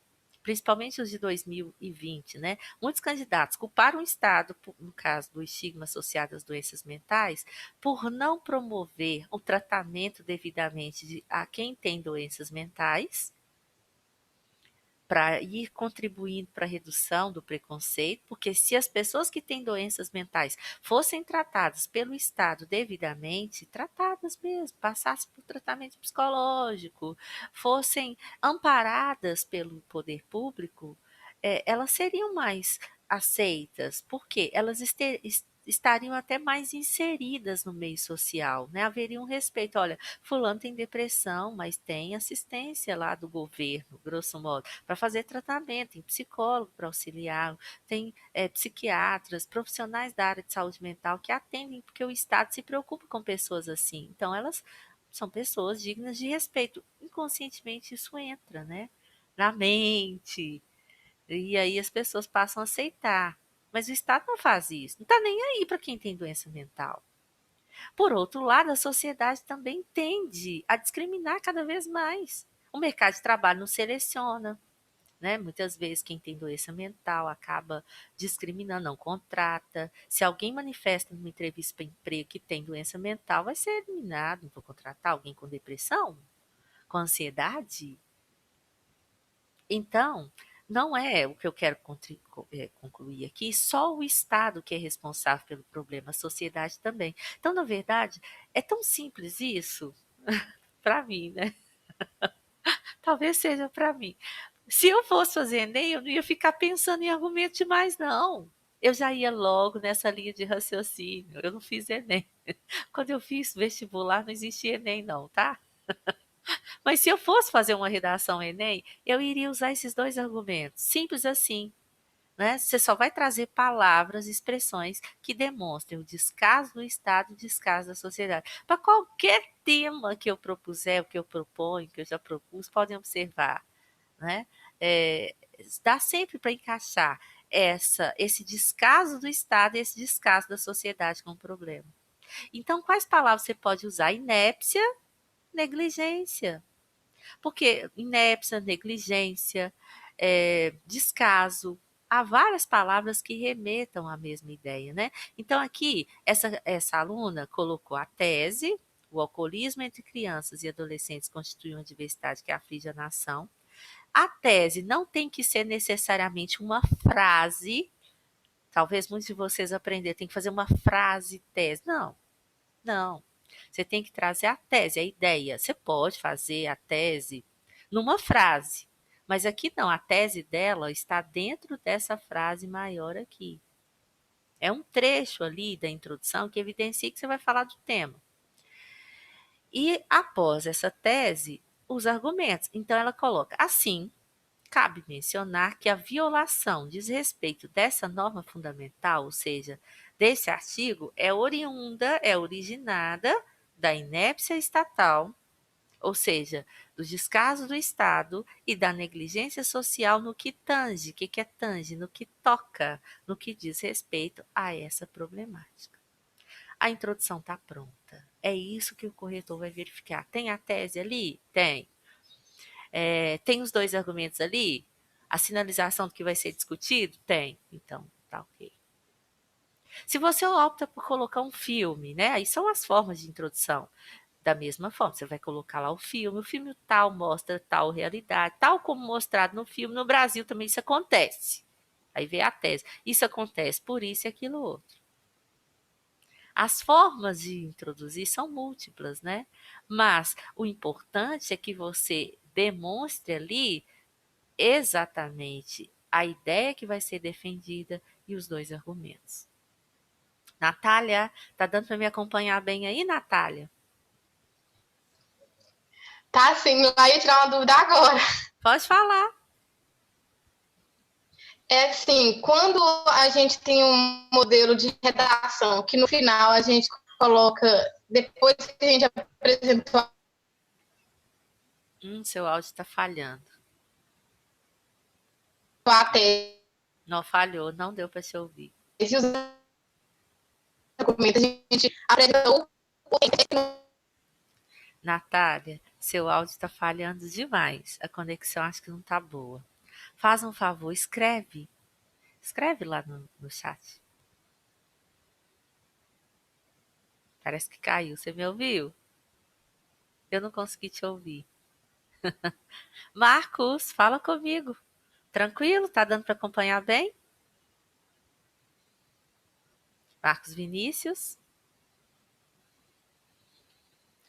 [SPEAKER 1] principalmente os de 2020, né? Muitos candidatos culparam o Estado, no caso do estigma associado às doenças mentais, por não promover o tratamento devidamente a quem tem doenças mentais, para ir contribuindo para a redução do preconceito, porque se as pessoas que têm doenças mentais fossem tratadas pelo Estado devidamente, tratadas mesmo, passassem por tratamento psicológico, fossem amparadas pelo poder público, elas seriam mais aceitas, porque elas estariam até mais inseridas no meio social, né? Haveria um respeito. Olha, fulano tem depressão, mas tem assistência lá do governo, grosso modo, para fazer tratamento, tem psicólogo para auxiliar, tem psiquiatras, profissionais da área de saúde mental que atendem, porque o Estado se preocupa com pessoas assim. Então, elas são pessoas dignas de respeito. Inconscientemente, isso entra, né? Na mente. E aí as pessoas passam a aceitar. Mas o Estado não faz isso. Não está nem aí para quem tem doença mental. Por outro lado, a sociedade também tende a discriminar cada vez mais. O mercado de trabalho não seleciona, né? Muitas vezes quem tem doença mental acaba discriminando, não contrata. Se alguém manifesta numa entrevista para emprego que tem doença mental, vai ser eliminado. Não vou contratar alguém com depressão, com ansiedade. Então, não é o que eu quero concluir aqui, só o Estado que é responsável pelo problema, a sociedade também. Então, na verdade, é tão simples isso, para mim, né? Talvez seja para mim. Se eu fosse fazer Enem, eu não ia ficar pensando em argumento demais, não. Eu já ia logo nessa linha de raciocínio. Eu não fiz Enem. Quando eu fiz vestibular, não existia Enem, não, tá? Mas se eu fosse fazer uma redação Enem, eu iria usar esses dois argumentos. Simples assim. Né? Você só vai trazer palavras, expressões que demonstrem o descaso do Estado e o descaso da sociedade. Para qualquer tema que eu propuser, o que eu proponho, que eu já propus, podem observar. Né? Dá sempre para encaixar esse descaso do Estado e esse descaso da sociedade com o problema. Então, quais palavras você pode usar? Inépcia, negligência. Porque inépcia, negligência, descaso, há várias palavras que remetam à mesma ideia, né? Então, aqui, essa aluna colocou a tese: o alcoolismo entre crianças e adolescentes constitui uma diversidade que aflige a nação. A tese não tem que ser necessariamente uma frase, talvez muitos de vocês aprenderam, tem que fazer uma frase tese. Não, não. Você tem que trazer a tese, a ideia. Você pode fazer a tese numa frase, mas aqui não, a tese dela está dentro dessa frase maior aqui. É um trecho ali da introdução que evidencia que você vai falar do tema. E após essa tese, os argumentos. Então ela coloca assim: cabe mencionar que a violação, desrespeito dessa norma fundamental, ou seja, desse artigo, é originada da inépcia estatal, ou seja, do descaso do Estado e da negligência social no que tange, o que é tange? No que toca, no que diz respeito a essa problemática. A introdução está pronta. É isso que o corretor vai verificar. Tem a tese ali? Tem. Tem os dois argumentos ali? A sinalização do que vai ser discutido? Tem. Então, tá ok. Se você opta por colocar um filme, né? Aí são as formas de introdução. Da mesma forma, você vai colocar lá o filme tal mostra tal realidade, tal como mostrado no filme. No Brasil também isso acontece. Aí vem a tese. Isso acontece por isso e aquilo outro. As formas de introduzir são múltiplas, né? Mas o importante é que você demonstre ali exatamente a ideia que vai ser defendida e os dois argumentos. Natália, tá dando para me acompanhar bem aí, Natália?
[SPEAKER 2] Tá sim, eu ia tirar uma dúvida agora.
[SPEAKER 1] Pode falar.
[SPEAKER 2] É assim, quando a gente tem um modelo de redação que no final a gente coloca, depois que a gente apresentou
[SPEAKER 1] Seu áudio está falhando.
[SPEAKER 2] a tese
[SPEAKER 1] Não falhou, não deu para te ouvir.
[SPEAKER 2] e os documentos, a gente apresentou o
[SPEAKER 1] Natália, seu áudio está falhando demais. A conexão acho que não tá boa. Faz um favor, escreve. Escreve lá no chat. Parece que caiu. Você me ouviu? Eu não consegui te ouvir. Marcos, fala comigo. Tranquilo? Tá dando para acompanhar bem? Marcos Vinícius.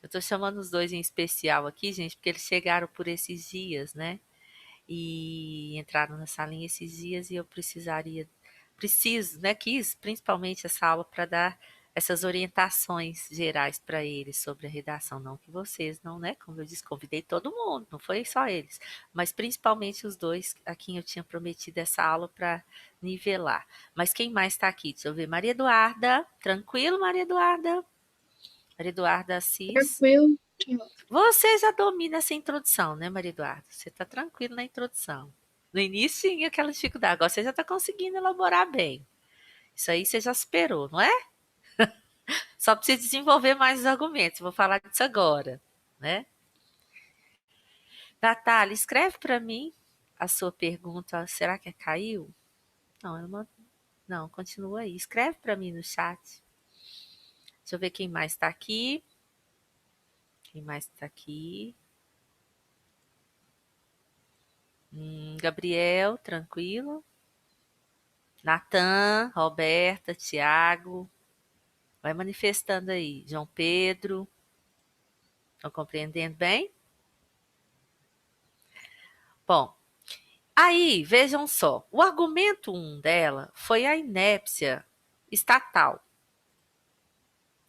[SPEAKER 1] Eu tô chamando os dois em especial aqui, gente, porque eles chegaram por esses dias, né? E entraram na salinha esses dias e eu preciso, né? Quis principalmente essa aula para dar essas orientações gerais para eles sobre a redação. Não que vocês não, né? Como eu disse, convidei todo mundo, não foi só eles, mas principalmente os dois a quem eu tinha prometido essa aula para nivelar. Mas quem mais está aqui? Deixa eu ver. Maria Eduarda, tranquilo, Maria Eduarda? Maria Eduarda Assis.
[SPEAKER 3] Tranquilo.
[SPEAKER 1] Você já domina essa introdução, né, Maria Eduarda? Você está tranquilo na introdução. No início tinha aquela dificuldade, agora você já está conseguindo elaborar bem. Isso aí você já superou, não é? Só precisa desenvolver mais os argumentos. Vou falar disso agora, né? Natália, escreve para mim a sua pergunta. Será que caiu? Não, não, continua aí. Escreve para mim no chat. Deixa eu ver quem mais está aqui. Quem mais está aqui? Gabriel, tranquilo. Natan, Roberta, Tiago. Vai manifestando aí. João Pedro. Estão compreendendo bem? Bom, aí vejam só. O argumento 1 dela foi a inépcia estatal.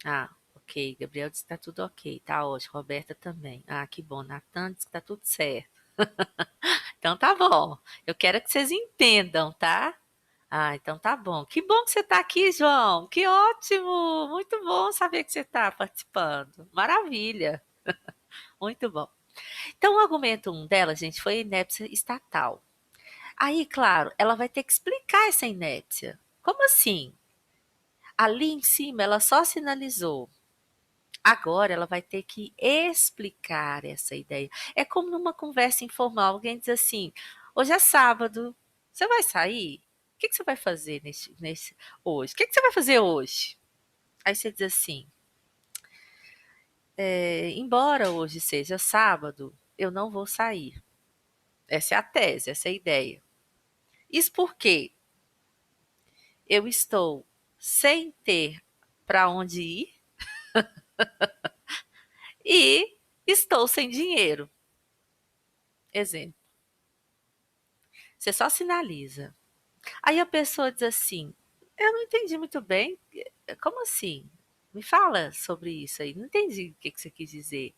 [SPEAKER 1] Ah, ok. Gabriel disse que está tudo ok. Tá ótimo. Roberta também. Ah, que bom. Natan disse que está tudo certo. Então tá bom. Eu quero que vocês entendam, tá? Ah, então tá bom. Que bom que você está aqui, João. Que ótimo! Muito bom saber que você está participando. Maravilha. Muito bom. Então, o argumento 1 dela, gente, foi a inépcia estatal. Aí, claro, ela vai ter que explicar essa inépcia. Como assim? Ali em cima, ela só sinalizou. Agora, ela vai ter que explicar essa ideia. É como numa conversa informal. Alguém diz assim: hoje é sábado, você vai sair? O que você vai fazer hoje? O que você vai fazer hoje? Aí você diz assim: embora hoje seja sábado, eu não vou sair. Essa é a tese, essa é a ideia. Isso porque eu estou sem ter para onde ir e estou sem dinheiro. Exemplo. Você só sinaliza. Aí a pessoa diz assim: eu não entendi muito bem. Como assim? Me fala sobre isso aí. Não entendi o que você quis dizer.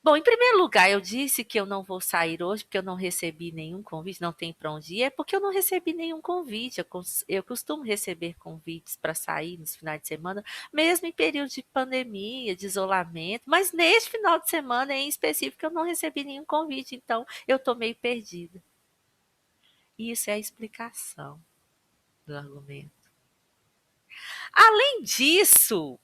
[SPEAKER 1] Bom, em primeiro lugar, eu disse que eu não vou sair hoje porque eu não recebi nenhum convite, não tem para onde ir, é porque eu não recebi nenhum convite. Eu costumo receber convites para sair nos finais de semana, mesmo em período de pandemia, de isolamento, mas neste final de semana em específico eu não recebi nenhum convite, então eu estou meio perdida. Isso é a explicação do argumento. Além disso,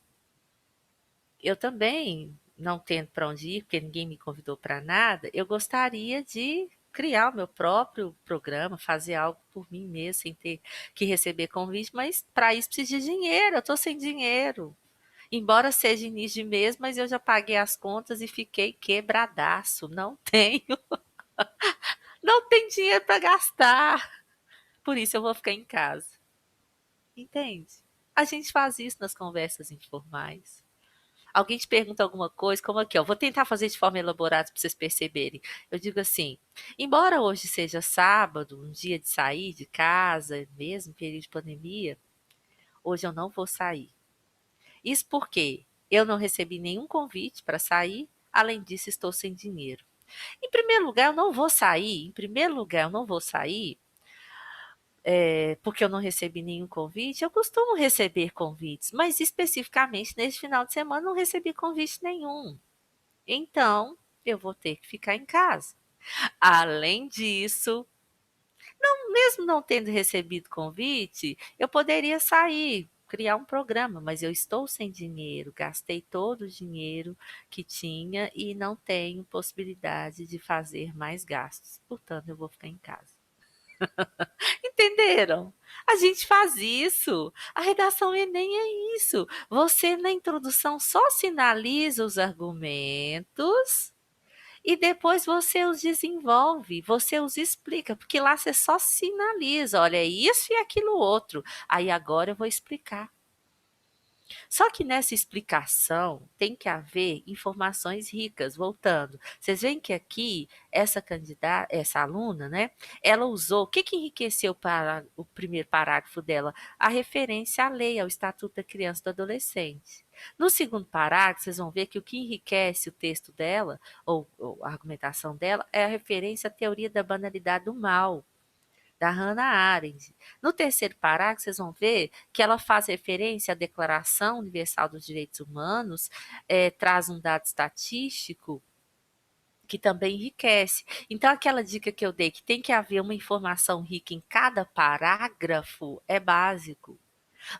[SPEAKER 1] eu também, não tendo para onde ir, porque ninguém me convidou para nada, eu gostaria de criar o meu próprio programa, fazer algo por mim mesmo, sem ter que receber convite, mas para isso preciso de dinheiro, eu estou sem dinheiro. Embora seja início de mês, mas eu já paguei as contas e fiquei quebradaço. Não tenho, não tenho dinheiro para gastar. Por isso eu vou ficar em casa. Entende? A gente faz isso nas conversas informais. Alguém te pergunta alguma coisa, como aqui, ó, vou tentar fazer de forma elaborada para vocês perceberem. Eu digo assim: embora hoje seja sábado, um dia de sair de casa, mesmo em período de pandemia, hoje eu não vou sair. Isso porque eu não recebi nenhum convite para sair, além disso estou sem dinheiro. Em primeiro lugar, eu não vou sair, porque eu não recebi nenhum convite. Eu costumo receber convites, mas especificamente neste final de semana não recebi convite nenhum. Então, eu vou ter que ficar em casa. Além disso, mesmo não tendo recebido convite, eu poderia sair, criar um programa, mas eu estou sem dinheiro, gastei todo o dinheiro que tinha e não tenho possibilidade de fazer mais gastos. Portanto, eu vou ficar em casa. Entenderam? A gente faz isso. A redação Enem é isso. Você, na introdução, só sinaliza os argumentos e depois você os desenvolve, você os explica, porque lá você só sinaliza, olha, isso e aquilo outro. Aí agora eu vou explicar. Só que nessa explicação tem que haver informações ricas, voltando. Vocês veem que aqui essa candidata, essa aluna, né, ela usou, o que que enriqueceu para o primeiro parágrafo dela? A referência à lei, ao Estatuto da Criança e do Adolescente. No segundo parágrafo, vocês vão ver que o que enriquece o texto dela, ou a argumentação dela, é a referência à teoria da banalidade do mal, da Hannah Arendt. No terceiro parágrafo, vocês vão ver que ela faz referência à Declaração Universal dos Direitos Humanos, traz um dado estatístico que também enriquece. Então, aquela dica que eu dei, que tem que haver uma informação rica em cada parágrafo, é básico.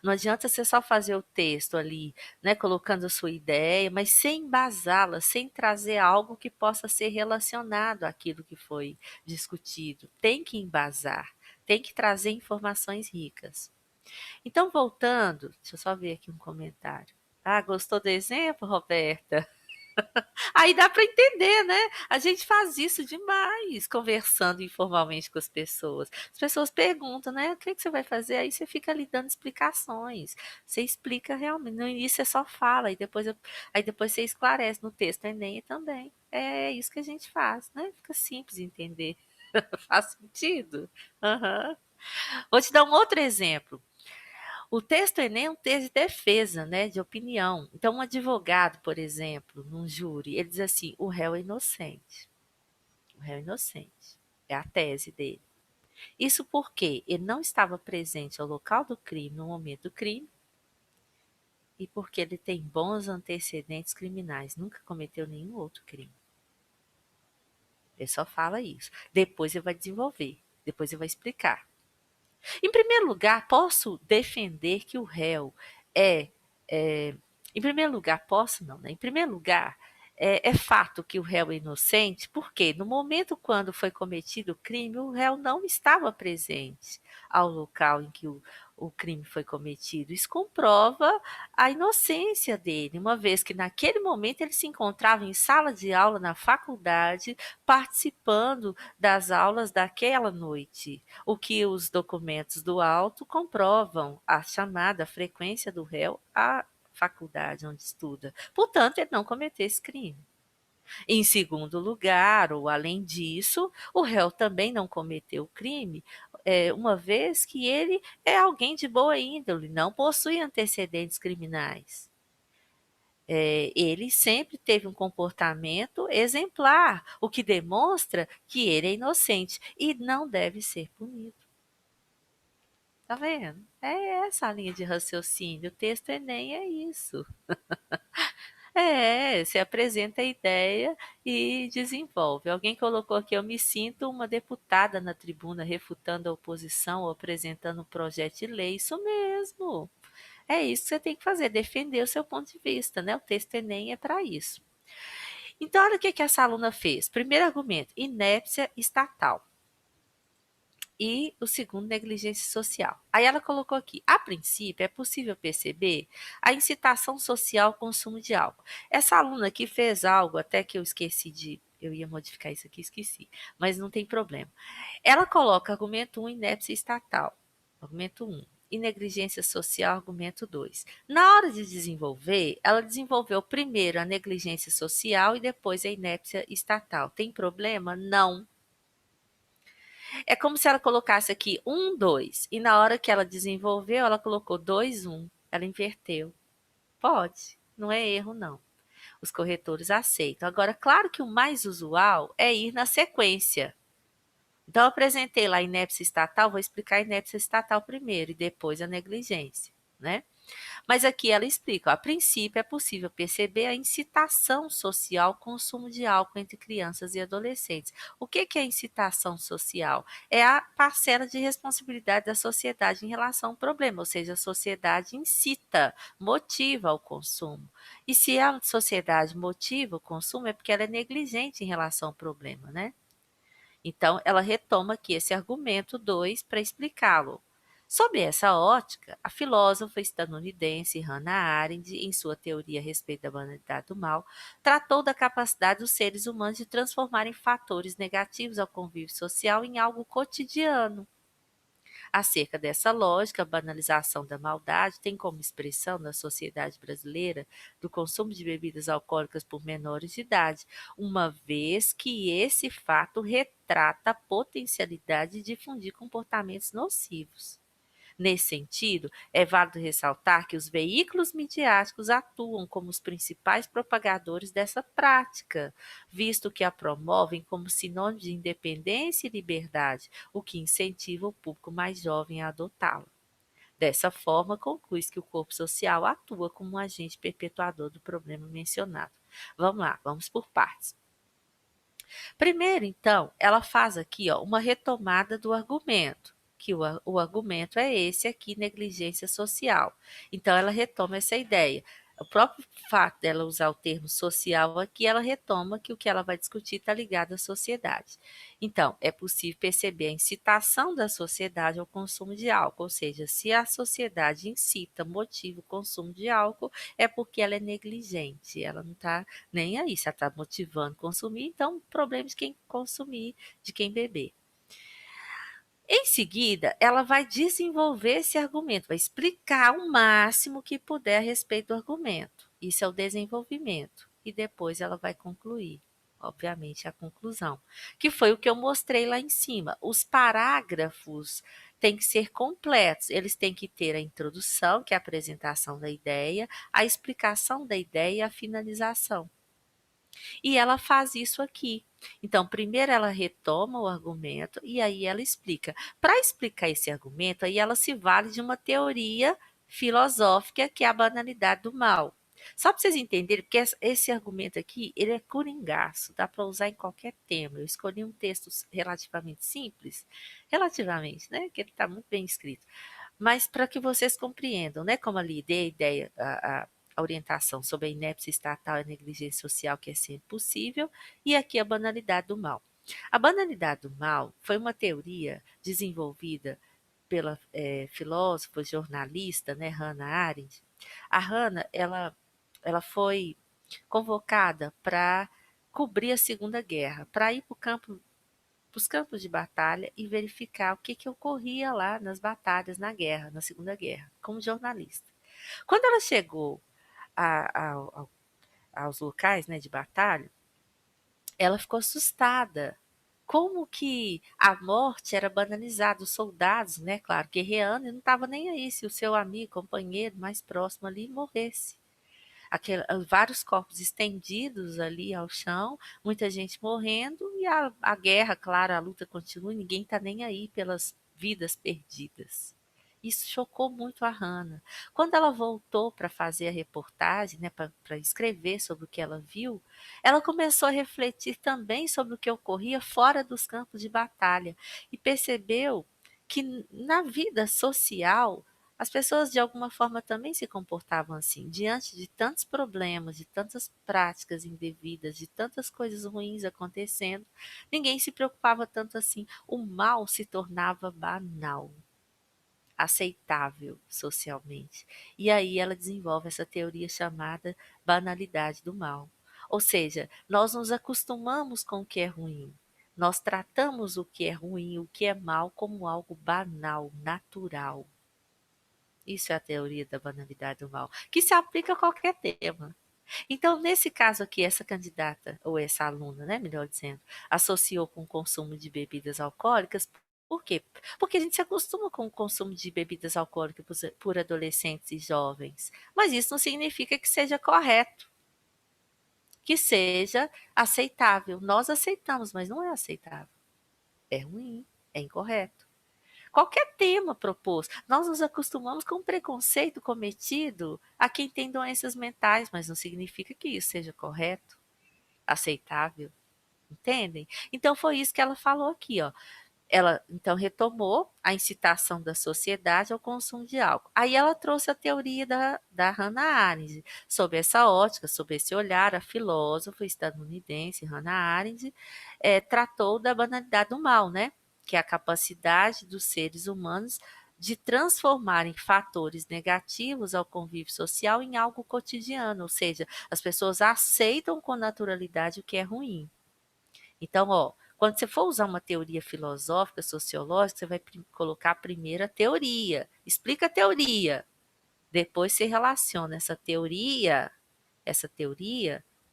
[SPEAKER 1] Não adianta você só fazer o texto ali, né, colocando a sua ideia, mas sem embasá-la, sem trazer algo que possa ser relacionado àquilo que foi discutido. Tem que embasar, tem que trazer informações ricas. Então, voltando, deixa eu só ver aqui um comentário. Ah, gostou do exemplo, Roberta? Aí dá para entender, né? A gente faz isso demais, conversando informalmente com as pessoas. As pessoas perguntam, né? O que você vai fazer? Aí você fica ali dando explicações. Você explica realmente. No início você só fala, aí depois você esclarece no texto. Enem também. É isso que a gente faz, né? Fica simples de entender. Faz sentido? Aham. Vou te dar um outro exemplo. O texto Enem é um texto de defesa, né, de opinião. Então, um advogado, por exemplo, num júri, ele diz assim: o réu é inocente. O réu é inocente. É a tese dele. Isso porque ele não estava presente ao local do crime no momento do crime e porque ele tem bons antecedentes criminais, nunca cometeu nenhum outro crime. Ele só fala isso. Depois ele vai desenvolver, depois ele vai explicar. Em primeiro lugar, posso defender que o réu é, é em primeiro lugar, posso não, né? Em primeiro lugar, é fato que o réu é inocente, porque no momento quando foi cometido o crime, o réu não estava presente ao local em que o crime foi cometido. Isso comprova a inocência dele, uma vez que naquele momento ele se encontrava em sala de aula na faculdade, participando das aulas daquela noite, o que os documentos do auto comprovam, a chamada frequência do réu à faculdade onde estuda. Portanto, ele não cometeu esse crime. Em segundo lugar, ou além disso, o réu também não cometeu crime, uma vez que ele é alguém de boa índole, não possui antecedentes criminais. Ele sempre teve um comportamento exemplar, o que demonstra que ele é inocente e não deve ser punido. Tá vendo? É essa a linha de raciocínio. O texto Enem é isso. Você apresenta a ideia e desenvolve. Alguém colocou aqui: eu me sinto uma deputada na tribuna refutando a oposição ou apresentando um projeto de lei. Isso mesmo. É isso que você tem que fazer, defender o seu ponto de vista, né? O texto Enem é para isso. Então, olha o que essa aluna fez. Primeiro argumento: inépcia estatal. E o segundo, negligência social. Aí ela colocou aqui: a princípio, é possível perceber a incitação social ao consumo de álcool. Essa aluna aqui fez algo, até que eu esqueci eu ia modificar isso aqui, esqueci, mas não tem problema. Ela coloca argumento 1, inépcia estatal. Argumento 1. E negligência social, argumento 2. Na hora de desenvolver, ela desenvolveu primeiro a negligência social e depois a inépcia estatal. Tem problema? Não. É como se ela colocasse aqui 1, 2, e na hora que ela desenvolveu, ela colocou 2, 1. Ela inverteu. Pode, não é erro não. Os corretores aceitam. Agora, claro que o mais usual é ir na sequência. Então, eu apresentei lá a inépcia estatal, vou explicar a inépcia estatal primeiro e depois a negligência, né? Mas aqui ela explica, ó, a princípio é possível perceber a incitação social ao consumo de álcool entre crianças e adolescentes. O que é incitação social? É a parcela de responsabilidade da sociedade em relação ao problema, ou seja, a sociedade incita, motiva o consumo. E se a sociedade motiva o consumo, é porque ela é negligente em relação ao problema, né? Então, ela retoma aqui esse argumento 2 para explicá-lo. Sob essa ótica, a filósofa estadunidense Hannah Arendt, em sua teoria a respeito da banalidade do mal, tratou da capacidade dos seres humanos de transformarem fatores negativos ao convívio social em algo cotidiano. Acerca dessa lógica, a banalização da maldade tem como expressão na sociedade brasileira do consumo de bebidas alcoólicas por menores de idade, uma vez que esse fato retrata a potencialidade de difundir comportamentos nocivos. Nesse sentido, é válido ressaltar que os veículos midiáticos atuam como os principais propagadores dessa prática, visto que a promovem como sinônimo de independência e liberdade, o que incentiva o público mais jovem a adotá-la. Dessa forma, conclui-se que o corpo social atua como um agente perpetuador do problema mencionado. Vamos lá, vamos por partes. Primeiro, então, ela faz aqui uma retomada do argumento, que o argumento é esse aqui, negligência social. Então, ela retoma essa ideia. O próprio fato dela usar o termo social aqui, ela retoma que o que ela vai discutir está ligado à sociedade. Então, é possível perceber a incitação da sociedade ao consumo de álcool, ou seja, se a sociedade incita, motiva o consumo de álcool, é porque ela é negligente, ela não está nem aí, se ela está motivando consumir, então o problema é de quem consumir, de quem beber. Em seguida, ela vai desenvolver esse argumento, vai explicar o máximo que puder a respeito do argumento. Isso é o desenvolvimento. E depois ela vai concluir, obviamente, a conclusão, que foi o que eu mostrei lá em cima. Os parágrafos têm que ser completos, eles têm que ter a introdução, que é a apresentação da ideia, a explicação da ideia e a finalização. E ela faz isso aqui. Então, primeiro ela retoma o argumento e aí ela explica. Para explicar esse argumento, aí ela se vale de uma teoria filosófica que é a banalidade do mal. Só para vocês entenderem, porque esse argumento aqui, ele é coringaço, dá para usar em qualquer tema. Eu escolhi um texto relativamente simples, relativamente, né, que ele está muito bem escrito, mas para que vocês compreendam, né, como ali dei a ideia, a orientação sobre a inépcia estatal e a negligência social que é sempre possível, e aqui a banalidade do mal. A banalidade do mal foi uma teoria desenvolvida pela filósofa, jornalista, né, Hannah Arendt. A Hannah, ela foi convocada para cobrir a Segunda Guerra, para ir para os campos de batalha e verificar o que ocorria lá nas batalhas na guerra, na Segunda Guerra, como jornalista. Quando ela chegou aos locais, né, de batalha, ela ficou assustada. Como que a morte era banalizada, os soldados, né, claro, guerreando, e não estava nem aí se o seu amigo, companheiro mais próximo ali morresse. Vários corpos estendidos ali ao chão, muita gente morrendo, e a guerra, claro, a luta continua, ninguém está nem aí pelas vidas perdidas. Isso chocou muito a Hannah. Quando ela voltou para fazer a reportagem, né, para escrever sobre o que ela viu, ela começou a refletir também sobre o que ocorria fora dos campos de batalha e percebeu que na vida social as pessoas de alguma forma também se comportavam assim, diante de tantos problemas, de tantas práticas indevidas, de tantas coisas ruins acontecendo, ninguém se preocupava tanto assim. O mal se tornava banal, aceitável socialmente. E aí ela desenvolve essa teoria chamada banalidade do mal. Ou seja, nós nos acostumamos com o que é ruim. Nós tratamos o que é ruim, o que é mal, como algo banal, natural. Isso é a teoria da banalidade do mal, que se aplica a qualquer tema. Então, nesse caso aqui, essa candidata, ou essa aluna, né, melhor dizendo, associou com o consumo de bebidas alcoólicas. Por quê? Porque a gente se acostuma com o consumo de bebidas alcoólicas por adolescentes e jovens. Mas isso não significa que seja correto, que seja aceitável. Nós aceitamos, mas não é aceitável. É ruim, é incorreto. Qualquer tema proposto, nós nos acostumamos com o preconceito cometido a quem tem doenças mentais, mas não significa que isso seja correto, aceitável, entendem? Então foi isso que ela falou aqui, ó. Ela então retomou a incitação da sociedade ao consumo de álcool. Aí ela trouxe a teoria da Hannah Arendt. Sob essa ótica, sob esse olhar, a filósofa estadunidense Hannah Arendt tratou da banalidade do mal, né? Que é a capacidade dos seres humanos de transformarem fatores negativos ao convívio social em algo cotidiano, ou seja, as pessoas aceitam com naturalidade o que é ruim. Então, ó, quando você for usar uma teoria filosófica, sociológica, você vai colocar primeiro a teoria. Explica a teoria. Depois você relaciona essa teoria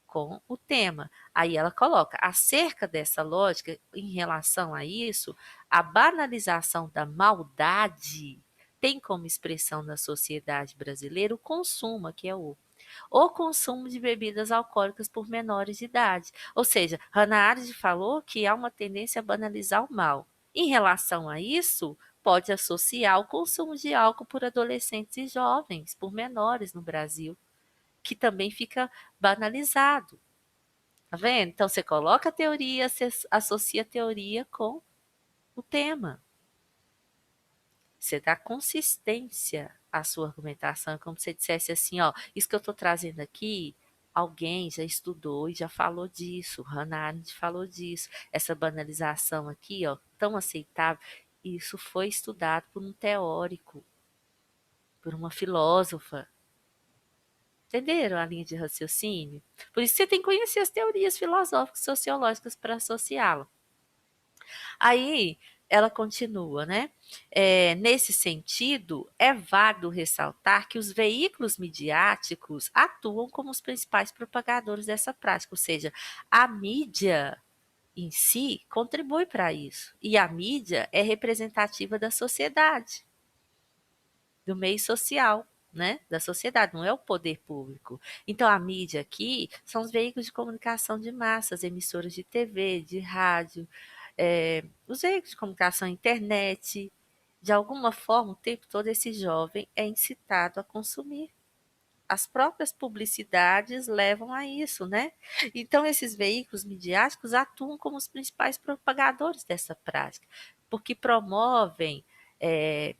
[SPEAKER 1] com o tema. Aí ela coloca, acerca dessa lógica, em relação a isso, a banalização da maldade tem como expressão na sociedade brasileira o consumo, que é o consumo de bebidas alcoólicas por menores de idade. Ou seja, Hannah Arendt falou que há uma tendência a banalizar o mal. Em relação a isso, pode associar o consumo de álcool por adolescentes e jovens, por menores no Brasil, que também fica banalizado. Tá vendo? Então você coloca a teoria, você associa a teoria com o tema. Você dá consistência à sua argumentação, é como se você dissesse assim, ó, isso que eu estou trazendo aqui, alguém já estudou e já falou disso, Hannah Arendt falou disso, essa banalização aqui, ó, tão aceitável, isso foi estudado por um teórico, por uma filósofa. Entenderam a linha de raciocínio? Por isso você tem que conhecer as teorias filosóficas e sociológicas para associá-la. Aí ela continua, né? Nesse sentido, é válido ressaltar que os veículos midiáticos atuam como os principais propagadores dessa prática, ou seja, a mídia em si contribui para isso. E a mídia é representativa da sociedade, do meio social, né? Da sociedade, não é o poder público. Então, a mídia aqui são os veículos de comunicação de massas, emissoras de TV, de rádio, os veículos de comunicação, internet. De alguma forma, o tempo todo esse jovem é incitado a consumir. As próprias publicidades levam a isso, né? Então, esses veículos midiáticos atuam como os principais propagadores dessa prática, porque promovem é,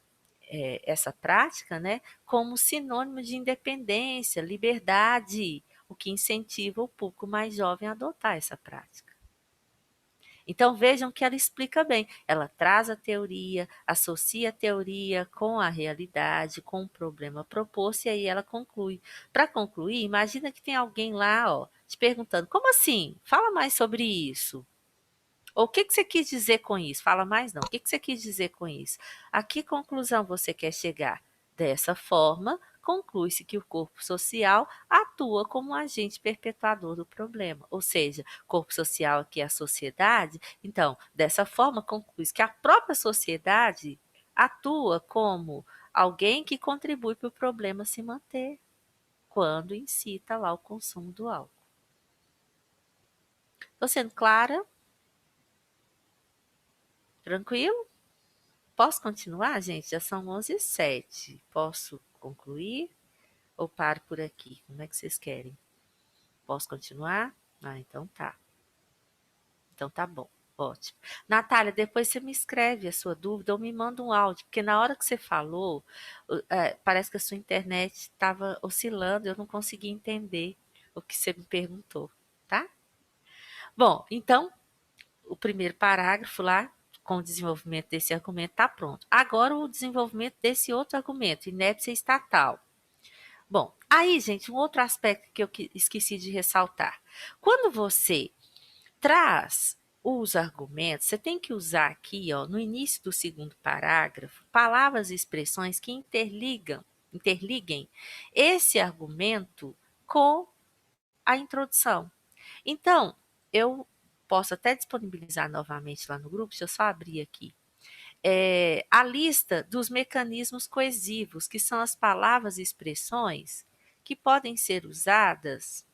[SPEAKER 1] essa prática, né, como sinônimo de independência, liberdade, o que incentiva o público mais jovem a adotar essa prática. Então vejam que ela explica bem. Ela traz a teoria, associa a teoria com a realidade, com o problema proposto, e aí ela conclui. Para concluir, imagina que tem alguém lá, ó, te perguntando: como assim? Fala mais sobre isso. Ou o que você quis dizer com isso? Fala mais não. O que você quis dizer com isso? A que conclusão você quer chegar? Dessa forma, conclui-se que o corpo social atua como um agente perpetuador do problema. Ou seja, corpo social aqui é a sociedade. Então, dessa forma, conclui-se que a própria sociedade atua como alguém que contribui para o problema se manter, quando incita lá o consumo do álcool. Estou sendo clara? Tranquilo? Posso continuar, gente? Já são 11h07. Posso concluir ou paro por aqui? Como é que vocês querem? Posso continuar? Ah, então tá. Então tá bom. Ótimo. Natália, depois você me escreve a sua dúvida ou me manda um áudio, porque na hora que você falou, parece que a sua internet estava oscilando, eu não consegui entender o que você me perguntou, tá? Bom, então o primeiro parágrafo lá, com o desenvolvimento desse argumento, está pronto. Agora o desenvolvimento desse outro argumento, inépcia estatal. Bom, aí, gente, um outro aspecto que eu esqueci de ressaltar. Quando você traz os argumentos, você tem que usar aqui, ó, no início do segundo parágrafo, palavras e expressões que interliguem esse argumento com a introdução. Então, eu posso até disponibilizar novamente lá no grupo, deixa eu só abrir aqui, a lista dos mecanismos coesivos, que são as palavras e expressões que podem ser usadas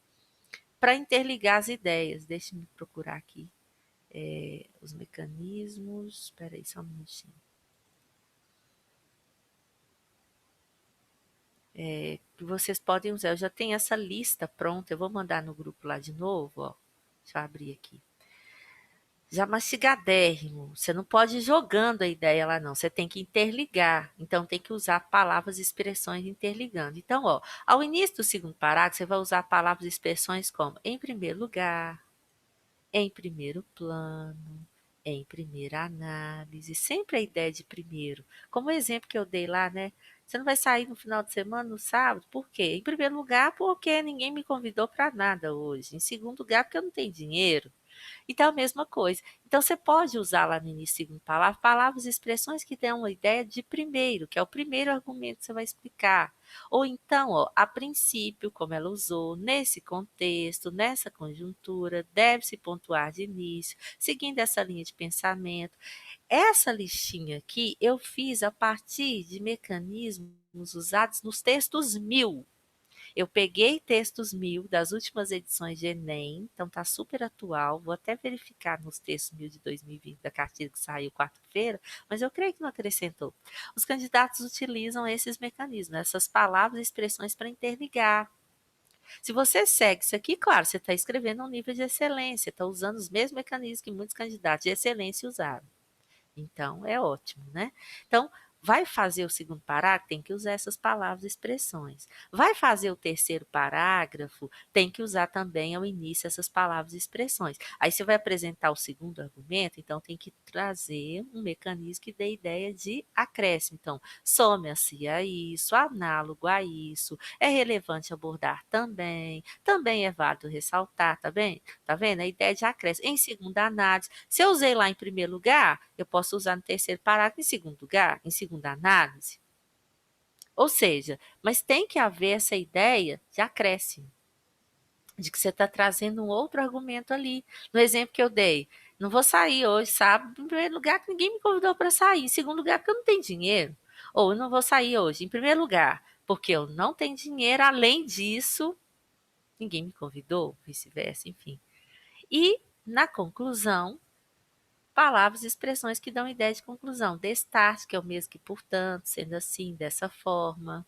[SPEAKER 1] para interligar as ideias. Deixe-me procurar aqui os mecanismos. Espera aí só um minutinho. Que vocês podem usar. Eu já tenho essa lista pronta, eu vou mandar no grupo lá de novo, ó. Deixa eu abrir aqui. Já mastigadérrimo, você não pode ir jogando a ideia lá não, você tem que interligar, então tem que usar palavras e expressões interligando. Então, ó, ao início do segundo parágrafo, você vai usar palavras e expressões como em primeiro lugar, em primeiro plano, em primeira análise, sempre a ideia de primeiro. Como o exemplo que eu dei lá, né? Você não vai sair no final de semana, no sábado, por quê? Em primeiro lugar, porque ninguém me convidou para nada hoje. Em segundo lugar, porque eu não tenho dinheiro. Então, a mesma coisa. Então, você pode usar lá no início, segundo palavra, palavras e expressões que dão uma ideia de primeiro, que é o primeiro argumento que você vai explicar. Ou então, ó, a princípio, como ela usou, nesse contexto, nessa conjuntura, deve-se pontuar de início, seguindo essa linha de pensamento. Essa listinha aqui eu fiz a partir de mecanismos usados nos textos 1000. Eu peguei textos 1000 das últimas edições de Enem, então tá super atual. Vou até verificar nos textos 1000 de 2020 da cartilha que saiu quarta-feira, mas eu creio que não acrescentou. Os candidatos utilizam esses mecanismos, essas palavras e expressões para interligar. Se você segue isso aqui, claro, você está escrevendo a um nível de excelência, está usando os mesmos mecanismos que muitos candidatos de excelência usaram. Então, é ótimo, né? Então, vai fazer o segundo parágrafo, tem que usar essas palavras e expressões. Vai fazer o terceiro parágrafo, tem que usar também ao início essas palavras e expressões. Aí você vai apresentar o segundo argumento, então tem que trazer um mecanismo que dê ideia de acréscimo. Então, some-se a isso, análogo a isso, é relevante abordar também, também é válido ressaltar, tá bem? Tá vendo? A ideia de acréscimo. Em segunda análise, se eu usei lá em primeiro lugar, eu posso usar no terceiro parágrafo em segundo lugar, em segunda análise. Ou seja, mas tem que haver essa ideia de acréscimo, de que você está trazendo um outro argumento ali. No exemplo que eu dei, não vou sair hoje, sábado, em primeiro lugar, que ninguém me convidou para sair. Em segundo lugar, porque eu não tenho dinheiro. Ou eu não vou sair hoje, em primeiro lugar, porque eu não tenho dinheiro. Além disso, ninguém me convidou, vice-versa, enfim. E, na conclusão, palavras e expressões que dão ideia de conclusão. Destarte, que é o mesmo que portanto, sendo assim, dessa forma,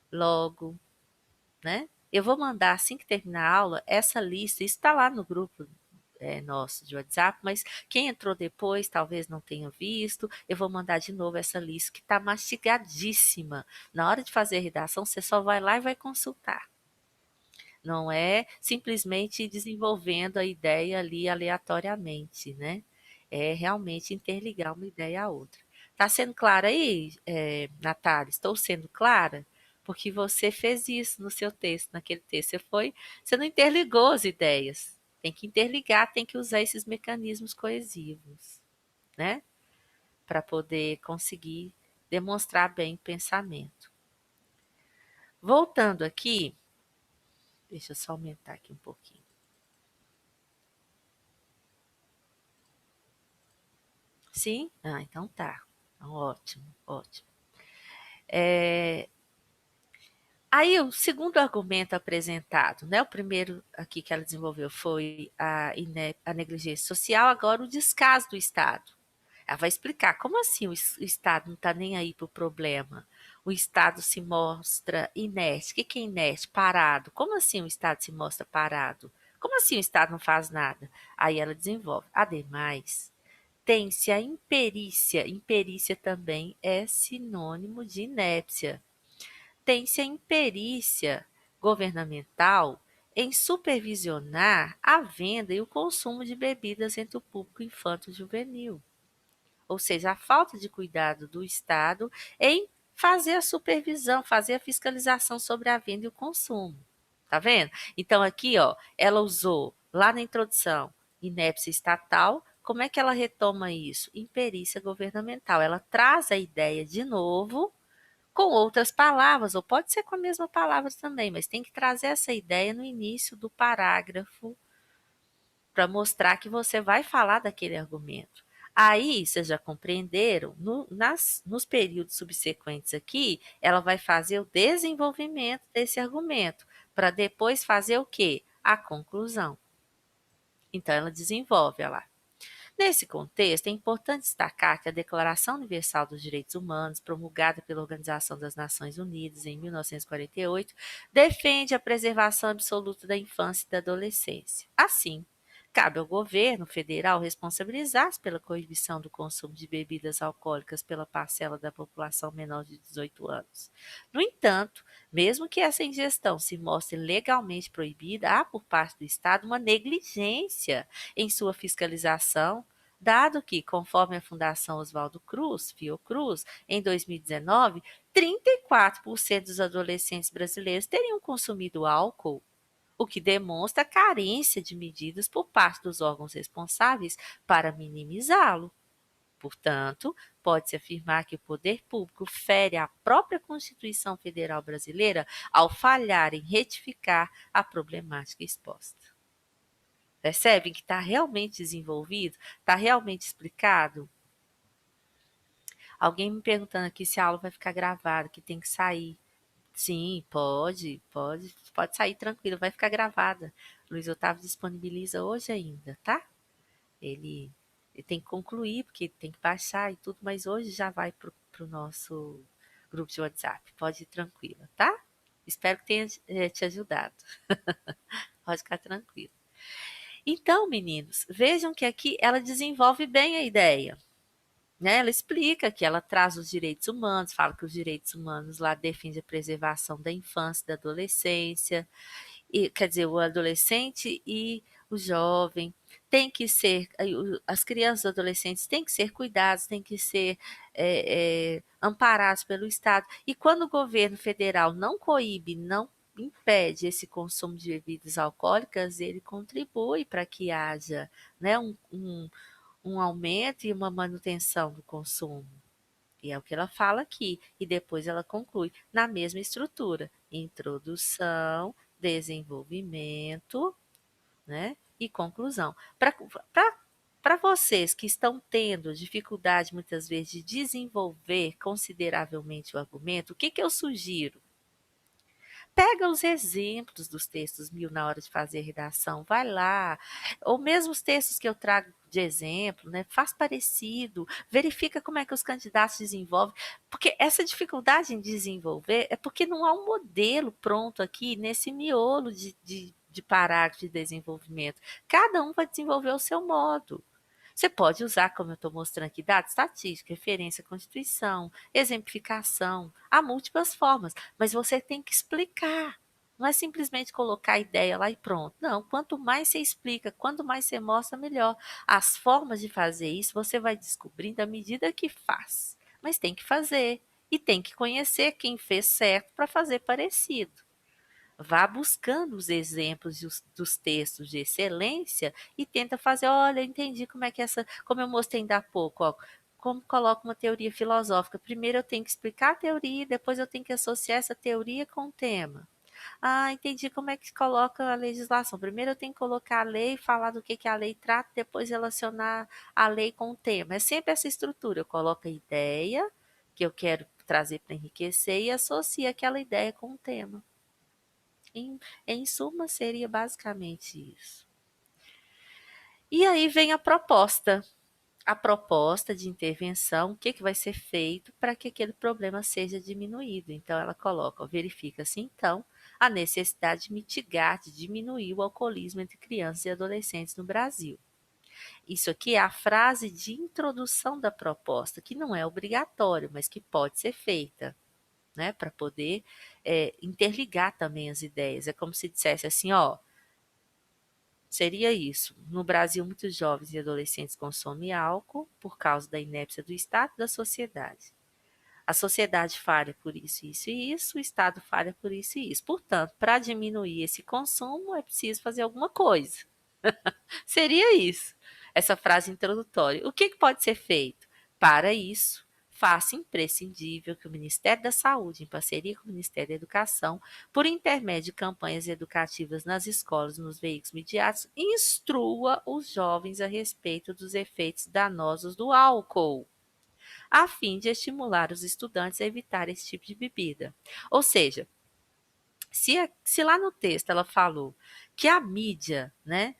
[SPEAKER 1] logo, né? Eu vou mandar, assim que terminar a aula, essa lista, isso está lá no grupo nosso de WhatsApp, mas quem entrou depois talvez não tenha visto, eu vou mandar de novo essa lista que está mastigadíssima. Na hora de fazer a redação, você só vai lá e vai consultar. Não é simplesmente desenvolvendo a ideia ali aleatoriamente, né? É realmente interligar uma ideia à outra. Tá sendo clara aí, Natália? Estou sendo clara? Porque você fez isso no seu texto, naquele texto. Você não interligou as ideias. Tem que interligar, tem que usar esses mecanismos coesivos, né? Para poder conseguir demonstrar bem o pensamento. Voltando aqui, deixa eu só aumentar aqui um pouquinho. Sim? Ah, então tá. Então, ótimo, ótimo. Aí o segundo argumento apresentado, né? O primeiro aqui que ela desenvolveu foi a negligência social, agora o descaso do Estado. Ela vai explicar como assim o Estado não está nem aí para o problema. O Estado se mostra inerte. O que é inerte? Parado. Como assim o Estado se mostra parado? Como assim o Estado não faz nada? Aí ela desenvolve. Ademais, tem-se a imperícia. Imperícia também é sinônimo de inépcia. Tem-se a imperícia governamental em supervisionar a venda e o consumo de bebidas entre o público infanto-juvenil. Ou seja, a falta de cuidado do Estado em fazer a supervisão, fazer a fiscalização sobre a venda e o consumo. Tá vendo? Então aqui, ó, ela usou lá na introdução inépcia estatal. Como é que ela retoma isso? Imperícia governamental. Ela traz a ideia de novo com outras palavras, ou pode ser com a mesma palavra também, mas tem que trazer essa ideia no início do parágrafo para mostrar que você vai falar daquele argumento. Aí, vocês já compreenderam, nos períodos subsequentes aqui, ela vai fazer o desenvolvimento desse argumento, para depois fazer o quê? A conclusão. Então, ela desenvolve, olha lá. Nesse contexto, é importante destacar que a Declaração Universal dos Direitos Humanos, promulgada pela Organização das Nações Unidas em 1948, defende a preservação absoluta da infância e da adolescência. Assim, cabe ao governo federal responsabilizar-se pela coibição do consumo de bebidas alcoólicas pela parcela da população menor de 18 anos. No entanto, mesmo que essa ingestão se mostre legalmente proibida, há por parte do Estado uma negligência em sua fiscalização, dado que, conforme a Fundação Oswaldo Cruz, Fiocruz, em 2019, 34% dos adolescentes brasileiros teriam consumido álcool, o que demonstra a carência de medidas por parte dos órgãos responsáveis para minimizá-lo. Portanto, pode-se afirmar que o poder público fere a própria Constituição Federal Brasileira ao falhar em retificar a problemática exposta. Percebem que está realmente desenvolvido? Está realmente explicado? Alguém me perguntando aqui se a aula vai ficar gravada, que tem que sair. Sim, pode sair tranquilo, vai ficar gravada. Luiz Otávio disponibiliza hoje ainda, tá? Ele tem que concluir, porque tem que baixar e tudo, mas hoje já vai pro nosso grupo de WhatsApp. Pode ir tranquila, tá? Espero que tenha te ajudado. Pode ficar tranquilo. Então, meninos, vejam que aqui ela desenvolve bem a ideia. Né? Ela explica que ela traz os direitos humanos, fala que os direitos humanos lá defendem a preservação da infância e da adolescência, e, quer dizer, o adolescente e o jovem tem que ser, as crianças e adolescentes têm que ser cuidados, têm que ser amparados pelo Estado. E quando o governo federal não coíbe, não impede esse consumo de bebidas alcoólicas, ele contribui para que haja, né, um aumento e uma manutenção do consumo. E é o que ela fala aqui. E depois ela conclui na mesma estrutura: introdução, desenvolvimento, né? E conclusão. Para vocês que estão tendo dificuldade muitas vezes de desenvolver consideravelmente o argumento, o que eu sugiro? Pega os exemplos dos textos 1000 na hora de fazer a redação, vai lá, ou mesmo os textos que eu trago de exemplo, né? Faz parecido, verifica como é que os candidatos desenvolvem, porque essa dificuldade em desenvolver é porque não há um modelo pronto aqui nesse miolo de parágrafo de desenvolvimento. Cada um vai desenvolver o seu modo. Você pode usar, como eu estou mostrando aqui, dados estatísticos, referência à Constituição, exemplificação, há múltiplas formas, mas você tem que explicar. Não é simplesmente colocar a ideia lá e pronto. Não, quanto mais você explica, quanto mais você mostra, melhor. As formas de fazer isso você vai descobrindo à medida que faz. Mas tem que fazer e tem que conhecer quem fez certo para fazer parecido. Vá buscando os exemplos dos textos de excelência e tenta fazer, olha, eu entendi como é que como eu mostrei ainda há pouco, ó, como coloca uma teoria filosófica. Primeiro eu tenho que explicar a teoria, depois eu tenho que associar essa teoria com o tema. Ah, entendi como é que coloca a legislação. Primeiro eu tenho que colocar a lei, falar do que a lei trata, depois relacionar a lei com o tema. É sempre essa estrutura. Eu coloco a ideia que eu quero trazer para enriquecer e associo aquela ideia com o tema. Em suma, seria basicamente isso. E aí vem a proposta de intervenção, o que vai ser feito para que aquele problema seja diminuído. Então, ela coloca, verifica-se então a necessidade de mitigar, de diminuir o alcoolismo entre crianças e adolescentes no Brasil. Isso aqui é a frase de introdução da proposta, que não é obrigatório, mas que pode ser feita, né, para poder interligar também as ideias. É como se dissesse assim, ó, seria isso. No Brasil, muitos jovens e adolescentes consomem álcool por causa da inépcia do Estado e da sociedade. A sociedade falha por isso, isso e isso, o Estado falha por isso e isso. Portanto, para diminuir esse consumo, é preciso fazer alguma coisa. Seria isso, essa frase introdutória. O que pode ser feito? Para isso, faça imprescindível que o Ministério da Saúde, em parceria com o Ministério da Educação, por intermédio de campanhas educativas nas escolas e nos veículos midiáticos, instrua os jovens a respeito dos efeitos danosos do álcool, a fim de estimular os estudantes a evitar esse tipo de bebida. Ou seja, se lá no texto ela falou que a mídia, né,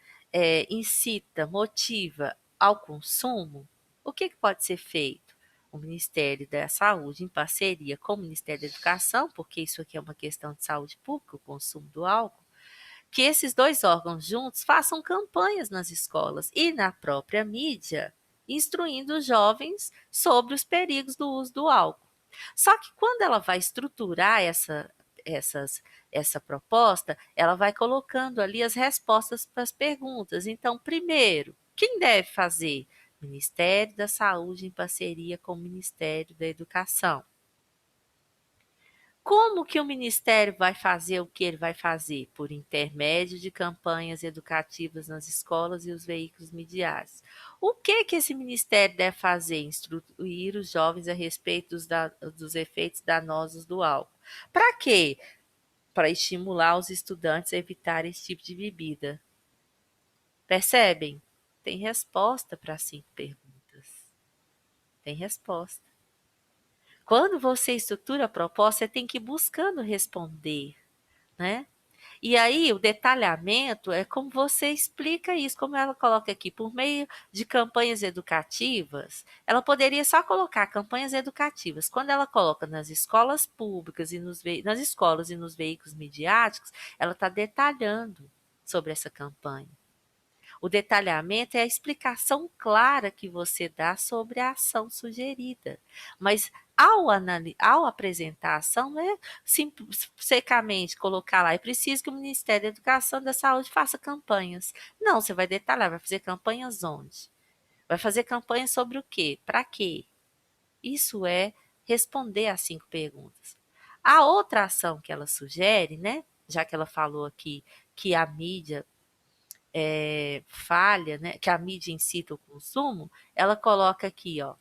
[SPEAKER 1] incita, motiva ao consumo, o que pode ser feito? O Ministério da Saúde, em parceria com o Ministério da Educação, porque isso aqui é uma questão de saúde pública, o consumo do álcool, que esses dois órgãos juntos façam campanhas nas escolas e na própria mídia, instruindo os jovens sobre os perigos do uso do álcool. Só que quando ela vai estruturar essa proposta, ela vai colocando ali as respostas para as perguntas. Então, primeiro, quem deve fazer? Ministério da Saúde em parceria com o Ministério da Educação. Como que o Ministério vai fazer o que ele vai fazer? Por intermédio de campanhas educativas nas escolas e os veículos midiáticos. O que esse Ministério deve fazer? Instruir os jovens a respeito dos efeitos danosos do álcool. Para quê? Para estimular os estudantes a evitar esse tipo de bebida. Percebem? Tem resposta para 5 perguntas. Tem resposta. Quando você estrutura a proposta, você tem que ir buscando responder, né? E aí, o detalhamento é como você explica isso, como ela coloca aqui, por meio de campanhas educativas, ela poderia só colocar campanhas educativas. Quando ela coloca nas escolas públicas e nas escolas e nos veículos midiáticos, ela está detalhando sobre essa campanha. O detalhamento é a explicação clara que você dá sobre a ação sugerida. Mas ao apresentar a ação, não é secamente colocar lá, é preciso que o Ministério da Educação e da Saúde faça campanhas. Não, você vai detalhar, vai fazer campanhas onde? Vai fazer campanhas sobre o quê? Para quê? Isso é responder às 5 perguntas. A outra ação que ela sugere, né? Já que ela falou aqui que a mídia falha, né, que a mídia incita o consumo, ela coloca aqui, ó,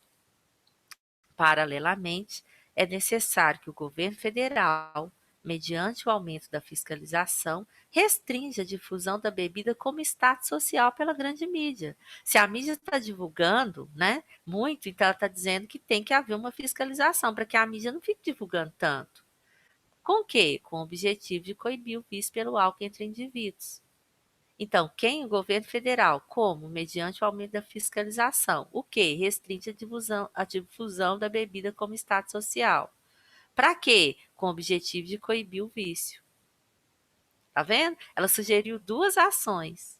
[SPEAKER 1] paralelamente, é necessário que o governo federal, mediante o aumento da fiscalização, restrinja a difusão da bebida como status social pela grande mídia. Se a mídia está divulgando, né, muito, então ela está dizendo que tem que haver uma fiscalização para que a mídia não fique divulgando tanto. Com o quê? Com o objetivo de coibir o vício pelo álcool entre indivíduos. Então, quem? O governo federal. Como? Mediante o aumento da fiscalização. O que? Restringe a difusão da bebida como status social. Para quê? Com o objetivo de coibir o vício. Tá vendo? Ela sugeriu 2 ações.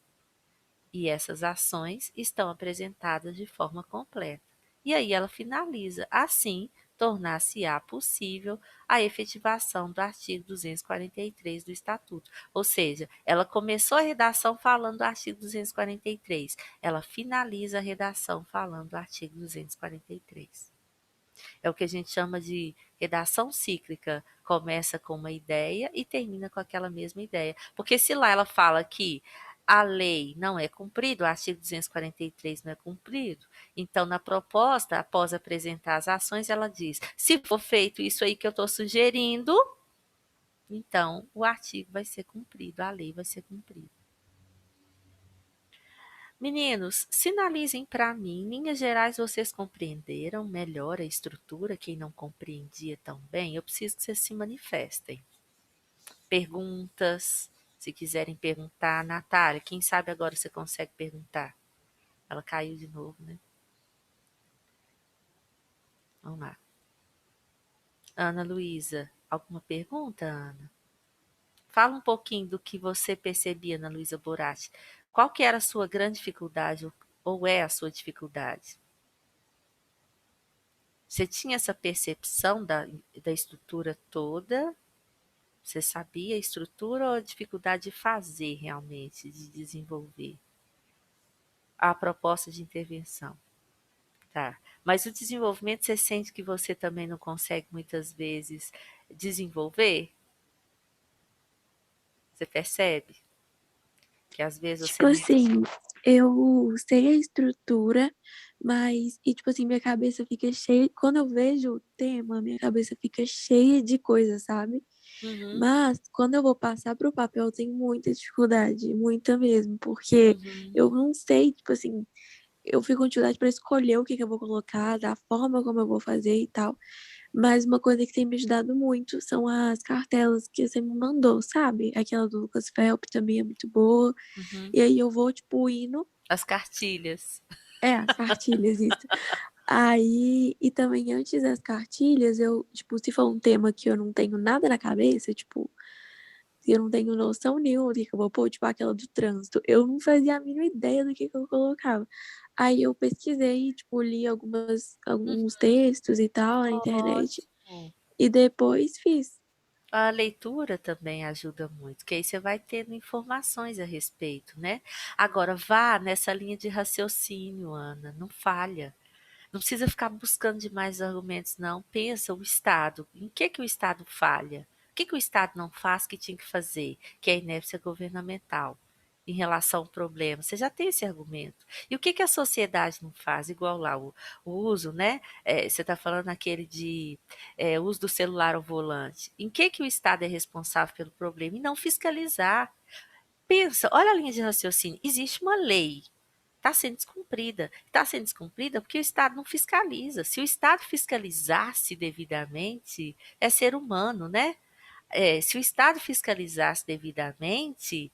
[SPEAKER 1] E essas ações estão apresentadas de forma completa. E aí ela finaliza. Assim, tornar-se-á possível a efetivação do artigo 243 do Estatuto. Ou seja, ela começou a redação falando do artigo 243. Ela finaliza a redação falando do artigo 243. É o que a gente chama de redação cíclica. Começa com uma ideia e termina com aquela mesma ideia. Porque se lá ela fala que a lei não é cumprida, o artigo 243 não é cumprido, então na proposta, após apresentar as ações, ela diz: se for feito isso aí que eu estou sugerindo, então o artigo vai ser cumprido, a lei vai ser cumprida. Meninos, sinalizem para mim, em linhas gerais vocês compreenderam melhor a estrutura, quem não compreendia tão bem, eu preciso que vocês se manifestem. Perguntas, se quiserem perguntar. Natália, quem sabe agora você consegue perguntar? Ela caiu de novo, né? Vamos lá. Ana Luísa, alguma pergunta, Ana? Fala um pouquinho do que você percebia, Ana Luísa Borati. Qual que era a sua grande dificuldade ou é a sua dificuldade? Você tinha essa percepção da estrutura toda? Você sabia a estrutura ou a dificuldade de fazer realmente, de desenvolver a proposta de intervenção? Tá. Mas o desenvolvimento, você sente que você também não consegue muitas vezes desenvolver? Você percebe? Que às vezes você
[SPEAKER 3] Tipo
[SPEAKER 1] não.
[SPEAKER 3] assim, eu sei a estrutura, Mas, e tipo assim, minha cabeça fica cheia. Quando eu vejo o tema, minha cabeça fica cheia de coisas, sabe?
[SPEAKER 1] Uhum,
[SPEAKER 3] Mas, quando eu vou passar pro papel, eu tenho muita dificuldade, muita mesmo, porque
[SPEAKER 1] uhum,
[SPEAKER 3] eu não sei, tipo assim, eu fico com dificuldade para escolher o que que eu vou colocar, da forma como eu vou fazer e tal. Mas uma coisa que tem me ajudado muito são as cartelas que você me mandou, sabe? Aquela do Lucas Phelps também é muito boa.
[SPEAKER 1] uhum.
[SPEAKER 3] E aí eu vou, tipo, indo.
[SPEAKER 1] As cartilhas.
[SPEAKER 3] É, as cartilhas, isso. Aí, e também antes das cartilhas, eu, tipo, se for um tema que eu não tenho nada na cabeça, tipo, se eu não tenho noção nenhuma do que eu vou pôr, tipo aquela do trânsito, eu não fazia a mínima ideia do que eu colocava. Aí eu pesquisei, tipo, li alguns textos e tal na internet,
[SPEAKER 1] Ótimo.
[SPEAKER 3] e depois fiz.
[SPEAKER 1] A leitura também ajuda muito, que aí você vai tendo informações a respeito, né? Agora, vá nessa linha de raciocínio, Ana, não falha. Não precisa ficar buscando demais argumentos, não. Pensa o Estado. Em que o Estado falha? O que o Estado não faz que tinha que fazer? Que é a inércia governamental em relação ao problema. Você já tem esse argumento. E o que a sociedade não faz? Igual lá, o uso, né? Você está falando aquele de uso do celular ao volante. Em que o Estado é responsável pelo problema? E não fiscalizar. Pensa, olha a linha de raciocínio. Existe uma lei, está sendo descumprida. Está sendo descumprida porque o Estado não fiscaliza. Se o Estado fiscalizasse devidamente, é ser humano, né? Se o Estado fiscalizasse devidamente,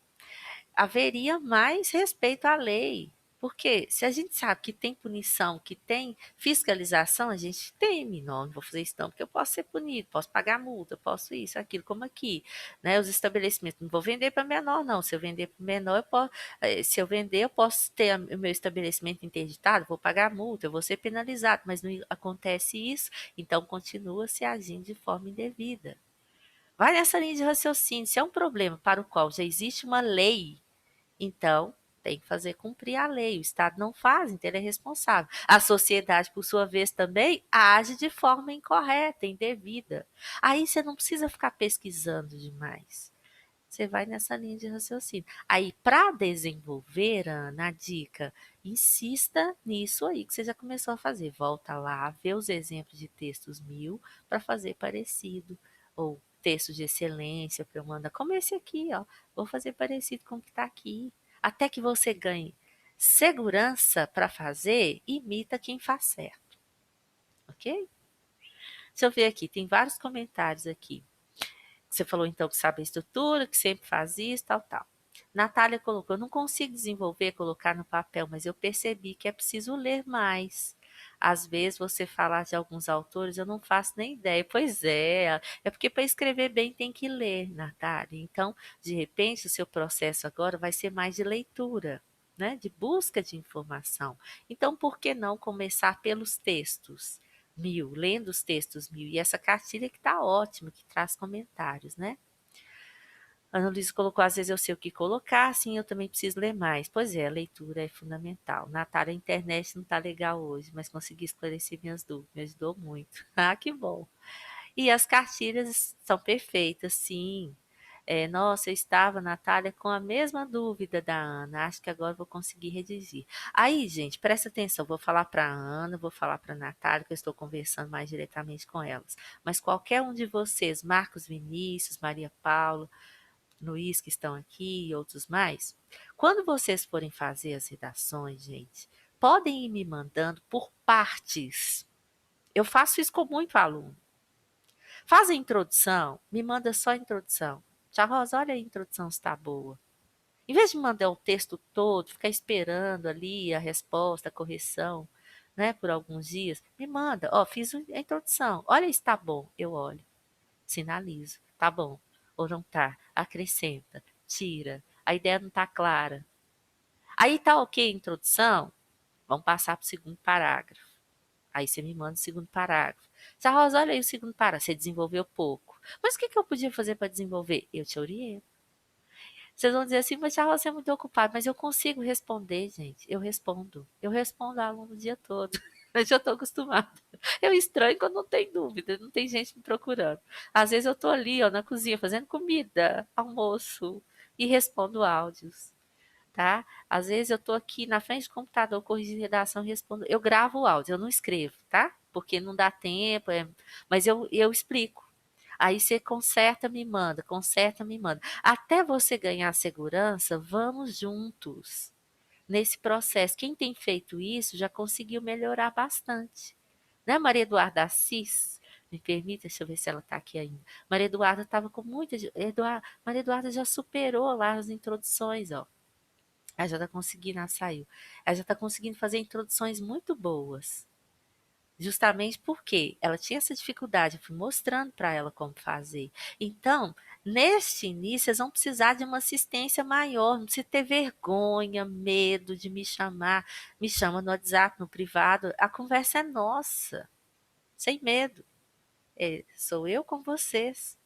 [SPEAKER 1] haveria mais respeito à lei. Porque se a gente sabe que tem punição, que tem fiscalização, a gente teme, não vou fazer isso não, porque eu posso ser punido, posso pagar multa, posso isso, aquilo, como aqui, né? Os estabelecimentos, não vou vender para menor, não. Se eu vender para menor, eu posso, se eu vender, eu posso ter o meu estabelecimento interditado, vou pagar multa, eu vou ser penalizado, mas não acontece isso, então continua se agindo de forma indevida. Vai nessa linha de raciocínio. Se é um problema para o qual já existe uma lei, então, tem que fazer cumprir a lei. O Estado não faz, então ele é responsável. A sociedade, por sua vez, também age de forma incorreta, indevida. Aí você não precisa ficar pesquisando demais. Você vai nessa linha de raciocínio. Aí, para desenvolver, Ana, a dica, insista nisso aí que você já começou a fazer. Volta lá, vê os exemplos de textos 1000 para fazer parecido. Ou textos de excelência para eu mandar, como esse aqui, ó. Vou fazer parecido com o que está aqui. Até que você ganhe segurança para fazer, imita quem faz certo. Ok? Deixa eu ver aqui, tem vários comentários aqui. Você falou então que sabe a estrutura, que sempre faz isso, tal, tal. Natália colocou, eu não consigo desenvolver, colocar no papel, mas eu percebi que é preciso ler mais. Às vezes você falar de alguns autores, eu não faço nem ideia. Pois é porque para escrever bem tem que ler, Natália. Então, de repente, o seu processo agora vai ser mais de leitura, né? De busca de informação. Então, por que não começar pelos textos? 1000, lendo os textos 1000. E essa cartilha que está ótima, que traz comentários, né? A Ana Luísa colocou, às vezes eu sei o que colocar, assim eu também preciso ler mais. Pois é, a leitura é fundamental. Natália, a internet não está legal hoje, mas consegui esclarecer minhas dúvidas, me ajudou muito. Ah, que bom. E as cartilhas são perfeitas, sim. Nossa, eu estava, Natália, com a mesma dúvida da Ana. Acho que agora vou conseguir redigir. Aí, gente, presta atenção. Vou falar para a Ana, vou falar para a Natália, que eu estou conversando mais diretamente com elas. Mas qualquer um de vocês, Marcos Vinícius, Maria Paula, Luiz, que estão aqui e outros mais, quando vocês forem fazer as redações, gente, podem ir me mandando por partes. Eu faço isso com muito aluno. Faz a introdução, me manda só a introdução. Tia Rosa, olha a introdução se está boa. Em vez de mandar o texto todo, ficar esperando ali a resposta, a correção, né, por alguns dias, me manda. Ó, fiz a introdução. Olha se está bom. Eu olho, sinalizo. Tá bom. Ou não tá. Acrescenta, tira. A ideia não tá clara. Aí tá ok a introdução? Vamos passar para o segundo parágrafo. Aí você me manda o segundo parágrafo. Tia Rosa, olha aí o segundo parágrafo. Você desenvolveu pouco. Mas o que eu podia fazer para desenvolver? Eu te oriento. Vocês vão dizer assim, mas Tia Rosa, você é muito ocupado. Mas eu consigo responder, gente. Eu respondo. Eu respondo ao aluno o dia todo. Eu já estou acostumada. Eu estranho quando não tem dúvida, não tem gente me procurando. Às vezes eu estou ali, ó, na cozinha, fazendo comida, almoço, e respondo áudios. tá? Às vezes eu tô aqui na frente do computador corrigindo redação, respondo. Eu gravo o áudio, eu não escrevo, tá? Porque não dá tempo, mas eu explico. Aí você conserta, me manda. Até você ganhar segurança, vamos juntos nesse processo. Quem tem feito isso já conseguiu melhorar bastante. Né, Maria Eduarda Assis? Me permita, deixa eu ver se ela está aqui ainda. Maria Eduarda estava com muita. Maria Eduarda já superou lá as introduções, ó. Ela já está conseguindo, ela saiu. Ela já está conseguindo fazer introduções muito boas. Justamente porque ela tinha essa dificuldade, eu fui mostrando para ela como fazer. Então, neste início, vocês vão precisar de uma assistência maior, não precisa ter vergonha, medo de me chamar. Me chama no WhatsApp, no privado, a conversa é nossa, sem medo. Sou eu com vocês.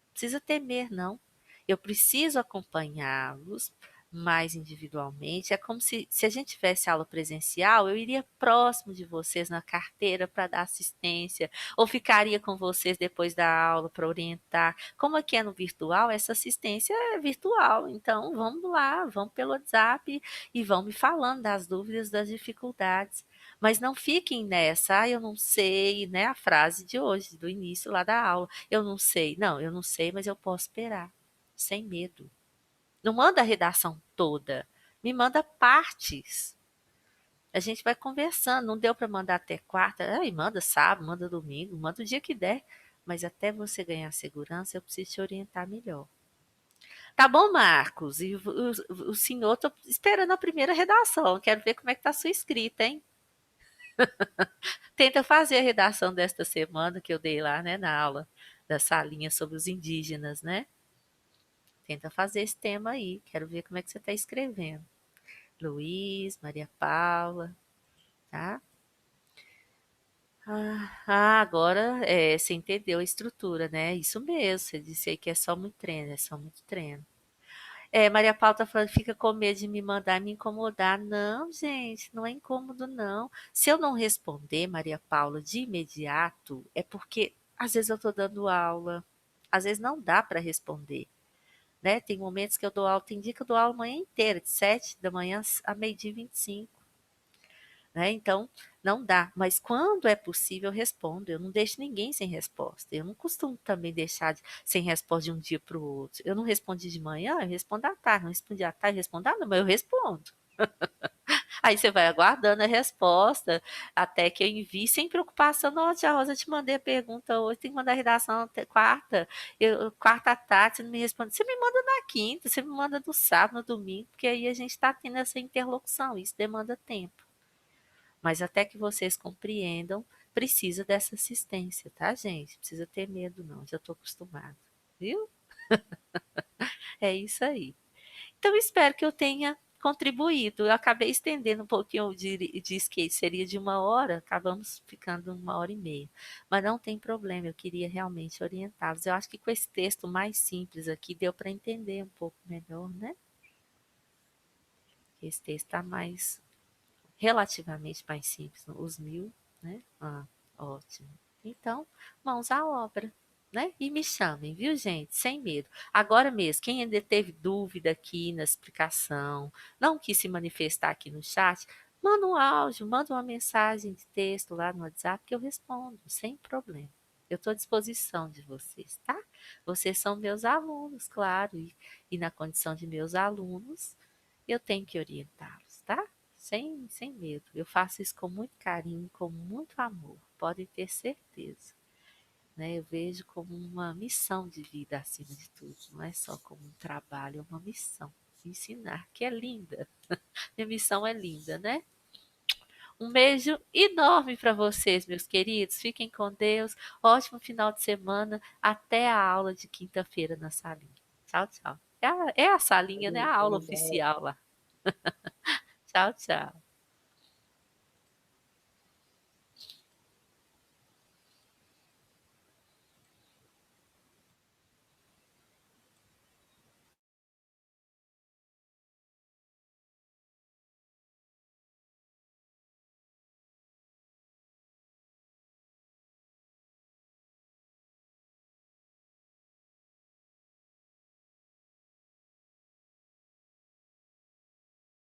[SPEAKER 1] Não precisa temer, não. Eu preciso acompanhá-los mais individualmente. É como se a gente tivesse aula presencial, eu iria próximo de vocês na carteira para dar assistência, ou ficaria com vocês depois da aula para orientar. Como aqui é no virtual, essa assistência é virtual. Então, vamos lá, vamos pelo WhatsApp e vão me falando das dúvidas, das dificuldades. Mas não fiquem nessa, eu não sei, né? A frase de hoje, do início lá da aula. Eu não sei. Não, eu não sei, mas eu posso esperar. Sem medo. Não manda a redação toda. Me manda partes. A gente vai conversando. Não deu para mandar até quarta. Ai, manda sábado, manda domingo, manda o dia que der. Mas até você ganhar segurança, eu preciso te orientar melhor. Tá bom, Marcos? E o senhor, tô esperando a primeira redação. Quero ver como é que tá a sua escrita, hein? Tenta fazer a redação desta semana que eu dei lá, né, na aula da salinha sobre os indígenas, né? Tenta fazer esse tema aí. Quero ver como é que você está escrevendo. Luiz, Maria Paula, tá? Agora você entendeu a estrutura, né? Isso mesmo, você disse aí que é só muito treino, é só muito treino. Maria Paula tá falando, fica com medo de me mandar me incomodar. Não, gente, não é incômodo, não. Se eu não responder, Maria Paula, de imediato, é porque às vezes eu tô dando aula, às vezes não dá para responder, né? Tem momentos que eu dou aula, tem dia que eu dou aula a manhã inteira, de 7 da manhã a meio-dia e 25, né? Então, não dá. Mas quando é possível, eu respondo. Eu não deixo ninguém sem resposta. Eu não costumo também deixar sem resposta de um dia para o outro. Eu não respondi de manhã, eu respondo à tarde. Não respondi à tarde, respondo à noite, mas eu respondo. Aí você vai aguardando a resposta até que eu envie sem preocupação. Não, tia Rosa, eu te mandei a pergunta hoje, tem que mandar a redação até quarta. Quarta à tarde, você não me responde. Você me manda na quinta, você me manda no sábado, no domingo, porque aí a gente está tendo essa interlocução. Isso demanda tempo. Mas até que vocês compreendam, precisa dessa assistência, tá, gente? Precisa ter medo, não. Já estou acostumada. Viu? É isso aí. Então, espero que eu tenha contribuído. Eu acabei estendendo um pouquinho disse que seria de 1 hora, acabamos ficando 1 hora e meia. Mas não tem problema, eu queria realmente orientá-los. Eu acho que com esse texto mais simples aqui deu para entender um pouco melhor, né? Esse texto está relativamente mais simples, os 1000, né? Ótimo. Então, mãos à obra, né? E me chamem, viu, gente? Sem medo. Agora mesmo, quem ainda teve dúvida aqui na explicação, não quis se manifestar aqui no chat, manda um áudio, manda uma mensagem de texto lá no WhatsApp que eu respondo, sem problema. Eu estou à disposição de vocês, tá? Vocês são meus alunos, claro, e na condição de meus alunos, eu tenho que orientá-los, tá? Sem medo. Eu faço isso com muito carinho, com muito amor. Podem ter certeza. Né? Eu vejo como uma missão de vida acima de tudo. Não é só como um trabalho, é uma missão. Ensinar, que é linda. Minha missão é linda, né? Um beijo enorme para vocês, meus queridos. Fiquem com Deus. Ótimo final de semana. Até a aula de quinta-feira na salinha. Tchau, tchau. É a salinha, né? A aula oficial lá. Tchau, tchau.